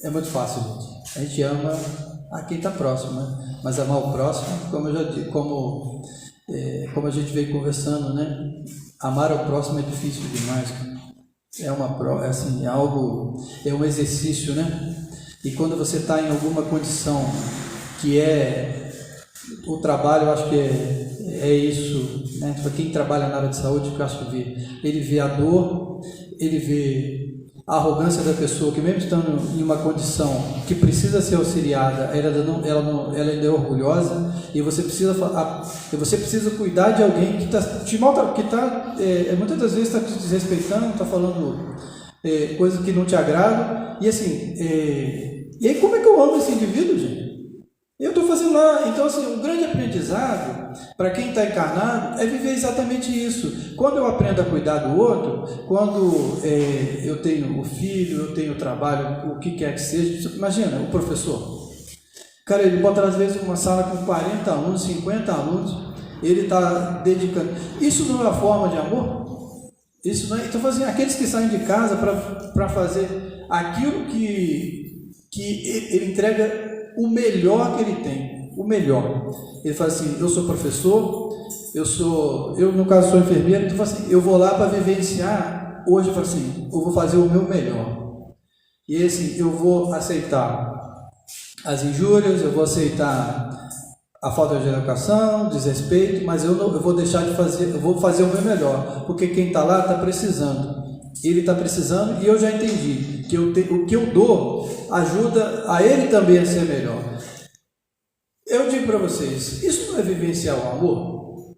Speaker 2: é muito fácil, gente. A gente ama a quem está próximo, né? Mas amar o próximo, como eu já disse, como a gente veio conversando, né? Amar o próximo é difícil demais. É um exercício, né? E quando você está em alguma condição que é o trabalho, eu acho que é isso, né? Para quem trabalha na área de saúde, eu acho que ele vê a dor, ele vê a arrogância da pessoa, que mesmo estando em uma condição que precisa ser auxiliada, ela ainda é orgulhosa, e você precisa cuidar de alguém que está te maltratando, que muitas das vezes está te desrespeitando, está falando coisas que não te agradam, e assim, e aí como é que eu amo esse indivíduo, gente? Eu estou fazendo lá, então assim, um grande aprendizado para quem está encarnado é viver exatamente isso. Quando eu aprendo a cuidar do outro, quando eu tenho o filho, eu tenho o trabalho, o que quer que seja, imagina, o professor, cara, ele bota às vezes uma sala com 40 alunos, 50 alunos, ele está dedicando, isso não é uma forma de amor? Isso não é, então assim, aqueles que saem de casa para fazer aquilo que ele entrega o melhor que ele tem, o melhor. Ele fala assim, eu sou professor, eu no caso sou enfermeiro, então assim, eu vou lá para vivenciar, hoje eu falo assim, eu vou fazer o meu melhor. E assim, eu vou aceitar as injúrias, eu vou aceitar a falta de educação, desrespeito, mas eu vou deixar de fazer, eu vou fazer o meu melhor, porque quem está lá está precisando. Ele está precisando e eu já entendi que o que eu dou ajuda a ele também a ser melhor. Eu digo para vocês, isso não é vivenciar o amor?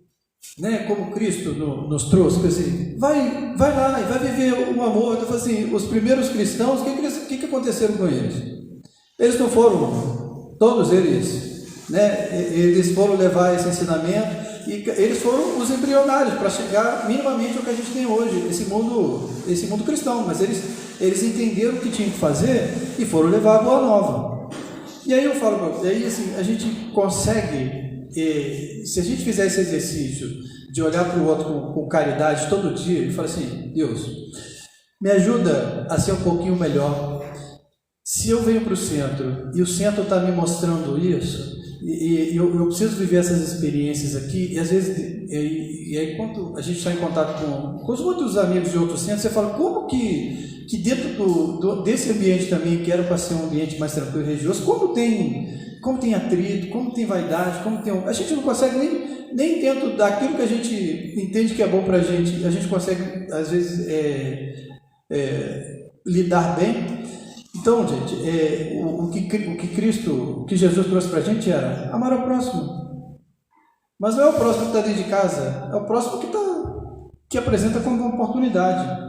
Speaker 2: Né? Como Cristo nos trouxe, assim, vai lá e vai viver o amor. Então, assim, os primeiros cristãos, o que aconteceram com eles? Eles não foram, todos eles, né? Eles foram levar esse ensinamento. E eles foram os embrionários para chegar minimamente ao que a gente tem hoje, esse mundo cristão, mas eles entenderam o que tinham que fazer e foram levar a boa nova. E aí eu falo, aí assim, a gente consegue, se a gente fizer esse exercício de olhar para o outro com caridade todo dia e falar assim, Deus, me ajuda a ser um pouquinho melhor. Se eu venho para o centro e o centro está me mostrando isso, e eu preciso viver essas experiências aqui, e às vezes, e aí quando a gente está em contato com os outros amigos de outros centros, você fala, como que dentro desse ambiente também, que era para ser um ambiente mais tranquilo e religioso, como tem atrito, como tem vaidade, a gente não consegue nem dentro daquilo que a gente entende que é bom para a gente consegue, às vezes, lidar bem. Então, gente, o que Jesus trouxe para a gente era amar ao próximo. Mas não é o próximo que está dentro de casa, é o próximo que apresenta como uma oportunidade.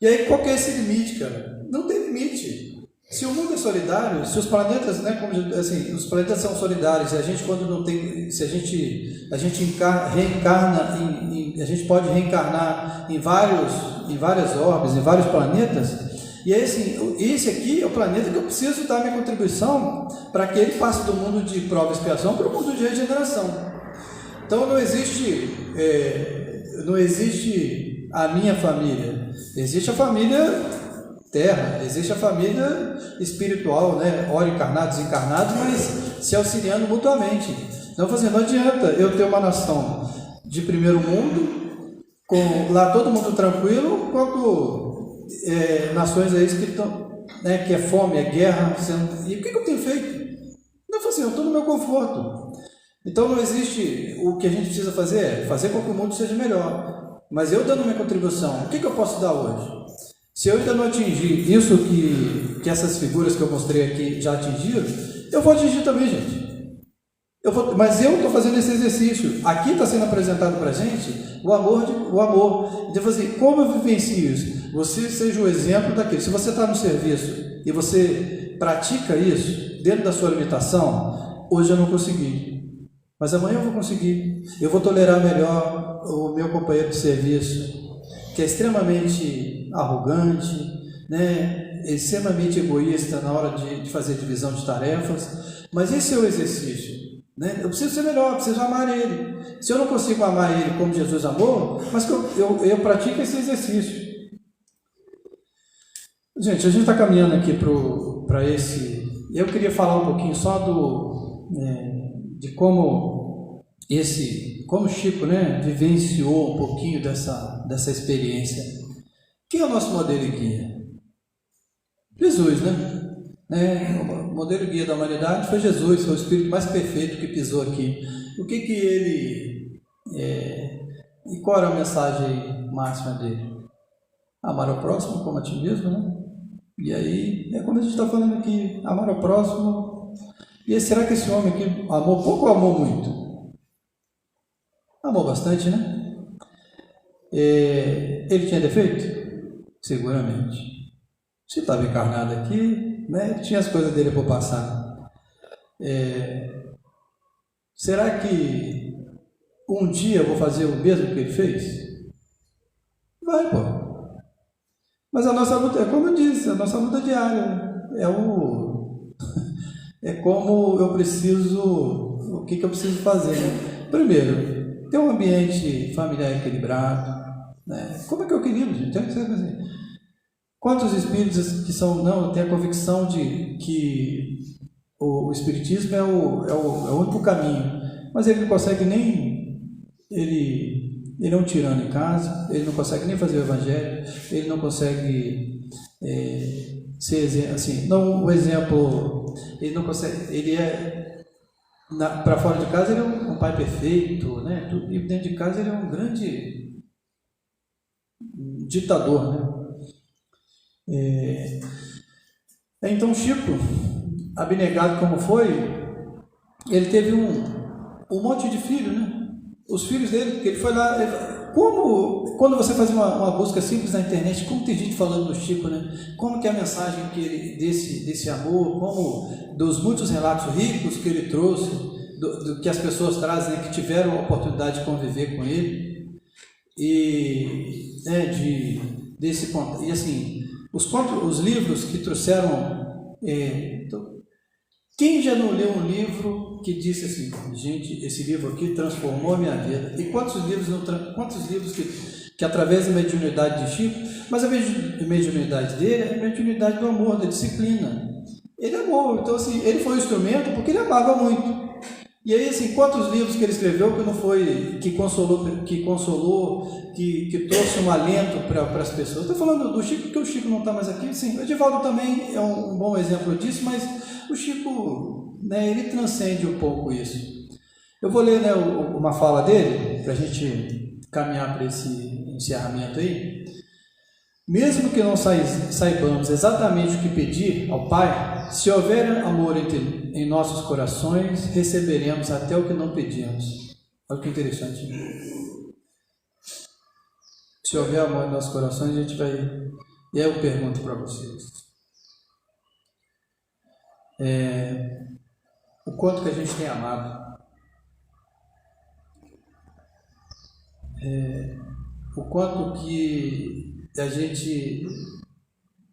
Speaker 2: E aí, qual que é esse limite, cara? Não tem limite. Se o mundo é solidário, se os planetas, né, como assim, os planetas são solidários, e a gente quando não tem, se a gente reencarna, a gente pode reencarnar em várias orbes, em vários planetas, e aí assim, esse aqui é o planeta que eu preciso dar minha contribuição para que ele passe do mundo de prova e expiação para o mundo de regeneração. Então não existe a minha família, existe a família terra, existe a família espiritual, né? Ora encarnados, desencarnados, mas se auxiliando mutuamente. Então, não adianta eu ter uma nação de primeiro mundo, com lá todo mundo tranquilo, quanto nações aí que estão, né, que é fome, é guerra. E o que eu tenho feito? Eu falo assim, eu estou no meu conforto. Então não existe, o que a gente precisa fazer é fazer com que o mundo seja melhor. Mas eu dando minha contribuição, o que eu posso dar hoje? Se eu ainda não atingir isso que essas figuras que eu mostrei aqui já atingiram, eu vou atingir também, gente. Mas eu estou fazendo esse exercício. Aqui está sendo apresentado para a gente o amor. Então, assim, como eu vivencio isso? Você seja o exemplo daquilo. Se você está no serviço e você pratica isso dentro da sua limitação, hoje eu não consegui. Mas amanhã eu vou conseguir. Eu vou tolerar melhor o meu companheiro de serviço, que é extremamente arrogante, né? Extremamente egoísta na hora de fazer divisão de tarefas. Mas esse é o exercício. Né? Eu preciso ser melhor, eu preciso amar ele. Se eu não consigo amar ele como Jesus amou, mas que eu pratico esse exercício. Gente, a gente está caminhando aqui para esse... Eu queria falar um pouquinho só de como o Chico, né, vivenciou um pouquinho dessa experiência. Quem é o nosso modelo e guia? Jesus, né? O modelo guia da humanidade foi Jesus, foi o espírito mais perfeito que pisou aqui. O que ele... e qual era a mensagem máxima dele? Amar ao próximo como a ti mesmo, né? E aí, como a gente está falando aqui, amar ao próximo. E aí, será que esse homem aqui amou pouco ou amou muito? Amou bastante, né? Ele tinha defeito? Seguramente. Se estava encarnado aqui, né, tinha as coisas dele para passar. Será que um dia eu vou fazer o mesmo que ele fez? Vai, pô. Mas a nossa luta, como eu disse, a nossa luta diária é como eu preciso, o que eu preciso fazer, né? Primeiro, ter um ambiente familiar equilibrado, né? Como é que eu equilibro, gente? Quantos espíritos que têm a convicção de que o espiritismo é o único caminho, mas ele não consegue nem, ele é um tirano em casa, ele não consegue nem fazer o evangelho, ele não consegue ser assim, não o exemplo, ele não consegue, ele para fora de casa ele é um pai perfeito, né? E dentro de casa ele é um grande ditador, né? Então Chico, abnegado como foi, ele teve um monte de filhos, né? Os filhos dele, que ele foi lá, quando você faz uma busca simples na internet, como tem gente falando do Chico, né? Como que é a mensagem desse amor, como dos muitos relatos ricos que ele trouxe, do que as pessoas trazem, né, que tiveram a oportunidade de conviver com ele, e desse ponto, e assim, os livros que trouxeram, quem já não leu um livro que disse assim, gente, esse livro aqui transformou a minha vida? E quantos livros que através da mediunidade de Chico, mas a mediunidade dele é a mediunidade do amor, da disciplina. Ele amou, então assim, ele foi um instrumento porque ele amava muito. E aí, assim, quantos livros que ele escreveu que não foi, que consolou, que trouxe um alento para as pessoas. Estou falando do Chico, porque o Chico não está mais aqui. Sim, o Edivaldo também é um bom exemplo disso, mas o Chico, né, ele transcende um pouco isso. Eu vou ler, né, uma fala dele, para a gente caminhar para esse encerramento aí. Mesmo que não saibamos exatamente o que pedir ao Pai, se houver amor em nossos corações, receberemos até o que não pedimos. Olha que interessante. Se houver amor em nossos corações, a gente vai... E aí eu pergunto para vocês. O quanto que a gente tem amado? O quanto que a gente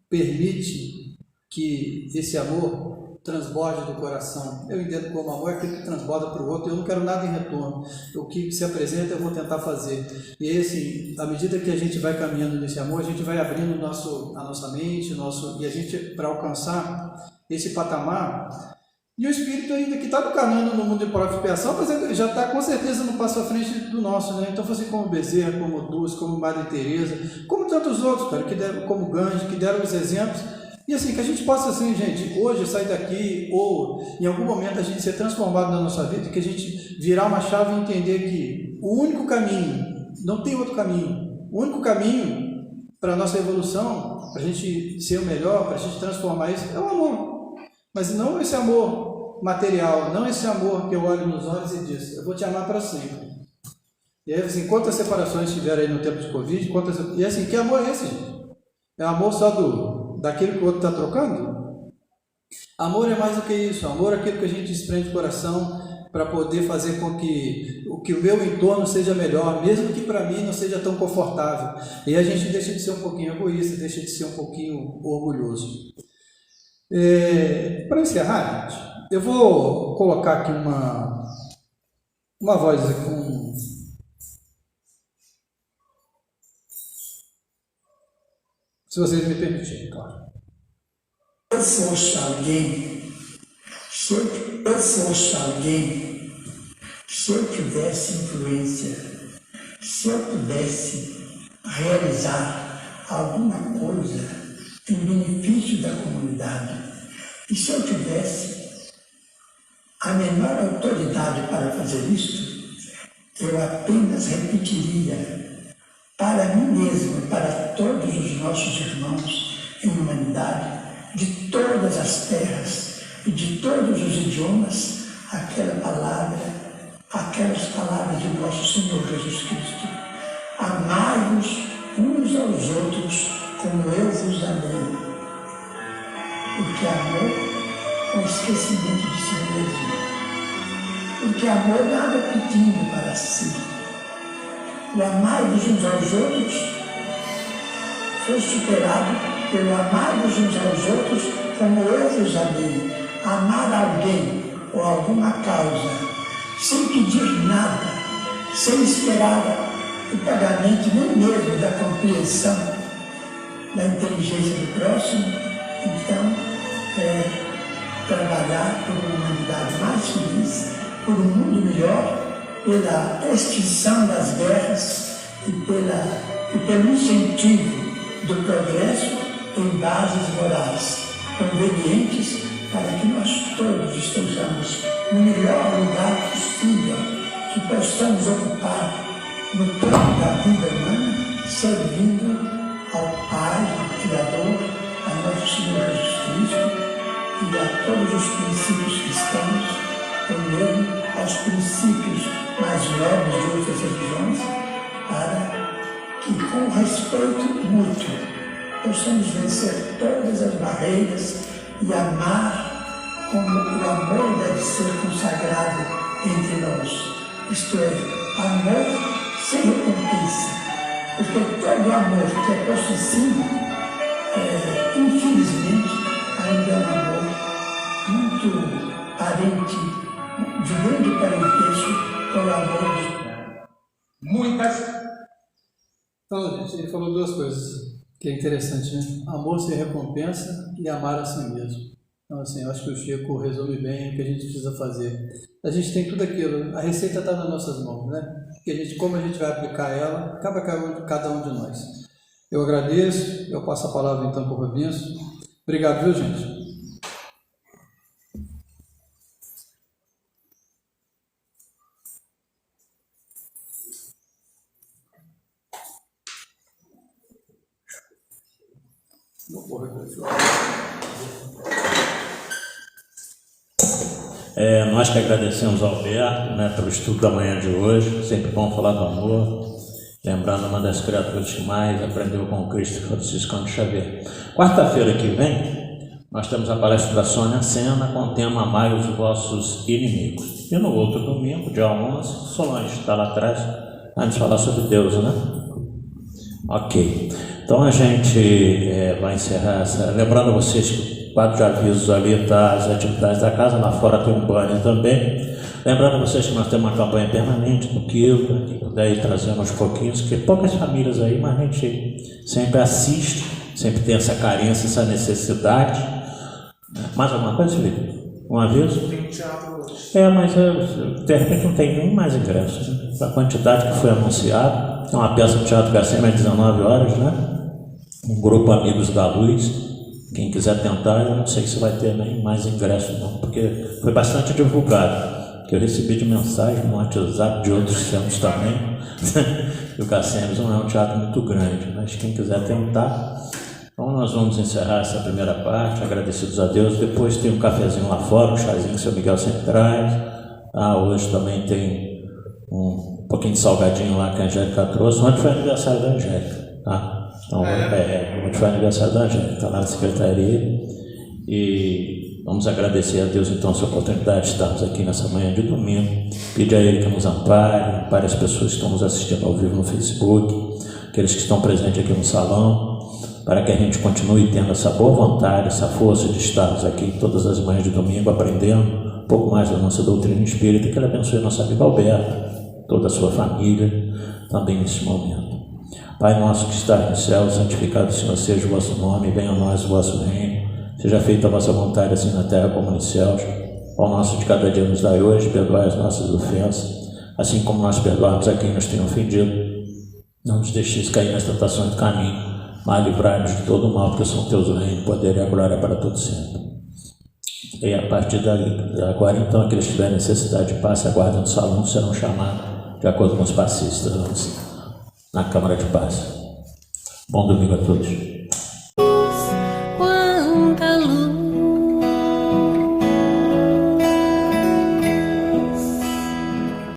Speaker 2: permite que esse amor transborde do coração. Eu entendo como amor é aquilo que transborda para o outro. Eu não quero nada em retorno. O que se apresenta eu vou tentar fazer. E aí, assim, à medida que a gente vai caminhando nesse amor, a gente vai abrindo a nossa mente, e a gente, para alcançar esse patamar. E o Espírito ainda que está caminhando no mundo de prova e expiação, mas ele já está com certeza no passo à frente do nosso, né? Então, assim, como Bezerra, como Dulce, como Madre Teresa, como tantos outros, cara, que deram, como Gandhi, que deram os exemplos. E assim, que a gente possa, assim, gente, hoje sair daqui, ou em algum momento a gente ser transformado na nossa vida, que a gente virar uma chave e entender que o único caminho, não tem outro caminho, o único caminho para a nossa evolução, para a gente ser o melhor, para a gente transformar isso, é o amor. Mas não esse amor material, não esse amor que eu olho nos olhos e diz, eu vou te amar para sempre. E aí, assim, quantas separações tiveram aí no tempo de Covid, e assim, que amor é esse, gente? É amor só daquilo que o outro está trocando? Amor é mais do que isso, amor é aquilo que a gente desprende do coração para poder fazer com que o meu entorno seja melhor, mesmo que para mim não seja tão confortável. E a gente deixa de ser um pouquinho egoísta, deixa de ser um pouquinho orgulhoso. Para encerrar, gente, eu vou colocar aqui uma voz aqui, se vocês me permitirem, claro.
Speaker 4: Se eu fosse alguém, se eu tivesse influência, se eu pudesse realizar alguma coisa em benefício da comunidade, e se eu tivesse a menor autoridade para fazer isto, eu apenas repetiria para mim mesmo, para todos os nossos irmãos em humanidade, de todas as terras e de todos os idiomas, aquelas palavras de nosso Senhor Jesus Cristo. Amai-vos uns aos outros como eu vos amei. Porque amor é o esquecimento de si mesmo. Porque amor nada pedindo para si. O amai-vos uns aos outros foi superado pelo amar-vos uns aos outros como eu vos amei. Amar alguém ou alguma causa sem pedir nada, sem esperar o pagamento nem mesmo da compreensão da inteligência do próximo, então trabalhar por uma humanidade mais feliz, por um mundo melhor, pela extinção das guerras e pelo incentivo do progresso em bases morais convenientes para que nós todos estejamos no melhor lugar possível, que possamos ocupar no campo da vida humana, servindo ao Pai, ao Criador, a nosso Senhor Jesus Cristo e a todos os princípios cristãos, ou mesmo aos princípios mais nobres de outras religiões, para que com respeito mútuo possamos vencer todas as barreiras e amar como o amor deve ser consagrado entre nós, isto é, amor sem recompensa, porque todo amor que é posto em cima, infelizmente, ainda é um amor muito parente, de grande parentesco com o amor de muitas.
Speaker 2: Então, gente, ele falou duas coisas que é interessante, né? Amor sem recompensa e amar a si mesmo. Então, assim, eu acho que o Chico resume bem o que a gente precisa fazer. A gente tem tudo aquilo, a receita está nas nossas mãos, né? Como a gente vai aplicar ela, cabe a cada um de nós. Eu agradeço, eu passo a palavra então para o Rubinson. Obrigado, viu, gente?
Speaker 1: Nós que agradecemos ao Alberto, né, pelo estudo da manhã de hoje. Sempre bom falar do amor, lembrando uma das criaturas que mais aprendeu com Cristo, Franciscano de Xavier. Quarta-feira que vem, nós temos a palestra da Sônia Sena com o tema Amai os vossos inimigos. E no outro domingo, dia 11, Solange está lá atrás, vai nos falar sobre Deus, né? Ok. Então a gente vai encerrar essa. Lembrando a vocês que quadro de avisos ali está as atividades da casa, lá fora tem um banner também. Lembrando a vocês que nós temos uma campanha permanente do quilo, quem puder ir trazendo aos pouquinhos, que poucas famílias aí, mas a gente sempre assiste, sempre tem essa carência, essa necessidade. Mais alguma coisa, Felipe? Um aviso?
Speaker 5: Tem teatro hoje.
Speaker 1: Mas de repente não tem nem mais ingressos. Né? A quantidade que foi anunciada, é uma peça do Teatro Gacema às 19 horas, né? Um grupo Amigos da Luz. Quem quiser tentar, eu não sei se vai ter nem mais ingressos não, porque foi bastante divulgado. Que eu recebi de mensagem no WhatsApp de outros centros também. E o Gacema não é um teatro muito grande, mas quem quiser tentar. Então nós vamos encerrar essa primeira parte, agradecidos a Deus. Depois tem um cafezinho lá fora, um chazinho que o seu Miguel sempre traz. Hoje também tem um pouquinho de salgadinho lá que a Angélica trouxe. Ontem foi aniversário da Angélica, tá? Então, ontem foi aniversário da Angélica, está lá na secretaria. E vamos agradecer a Deus então essa oportunidade de estarmos aqui nessa manhã de domingo. Pedir a Ele que nos ampare as pessoas que estão nos assistindo ao vivo no Facebook, aqueles que estão presentes aqui no salão, para que a gente continue tendo essa boa vontade, essa força de estarmos aqui todas as manhãs de domingo, aprendendo um pouco mais da nossa doutrina espírita, que Ele abençoe nosso amigo Alberto, toda a sua família, também nesse momento. Pai nosso que estás no céu, santificado seja o vosso nome, venha a nós o vosso reino, seja feita a vossa vontade, assim na terra como nos céus. O nosso de cada dia nos dai hoje, perdoai as nossas ofensas, assim como nós perdoamos a quem nos tem ofendido. Não nos deixeis cair nas tentações do caminho, mas livrai-nos de todo o mal, porque são teus o reino, o poder e a glória para todo sempre. E a partir dali, agora então, aqueles que tiverem necessidade de paz, aguardem no salão, serão chamados de acordo com os passistas na Câmara de Paz. Bom domingo a todos.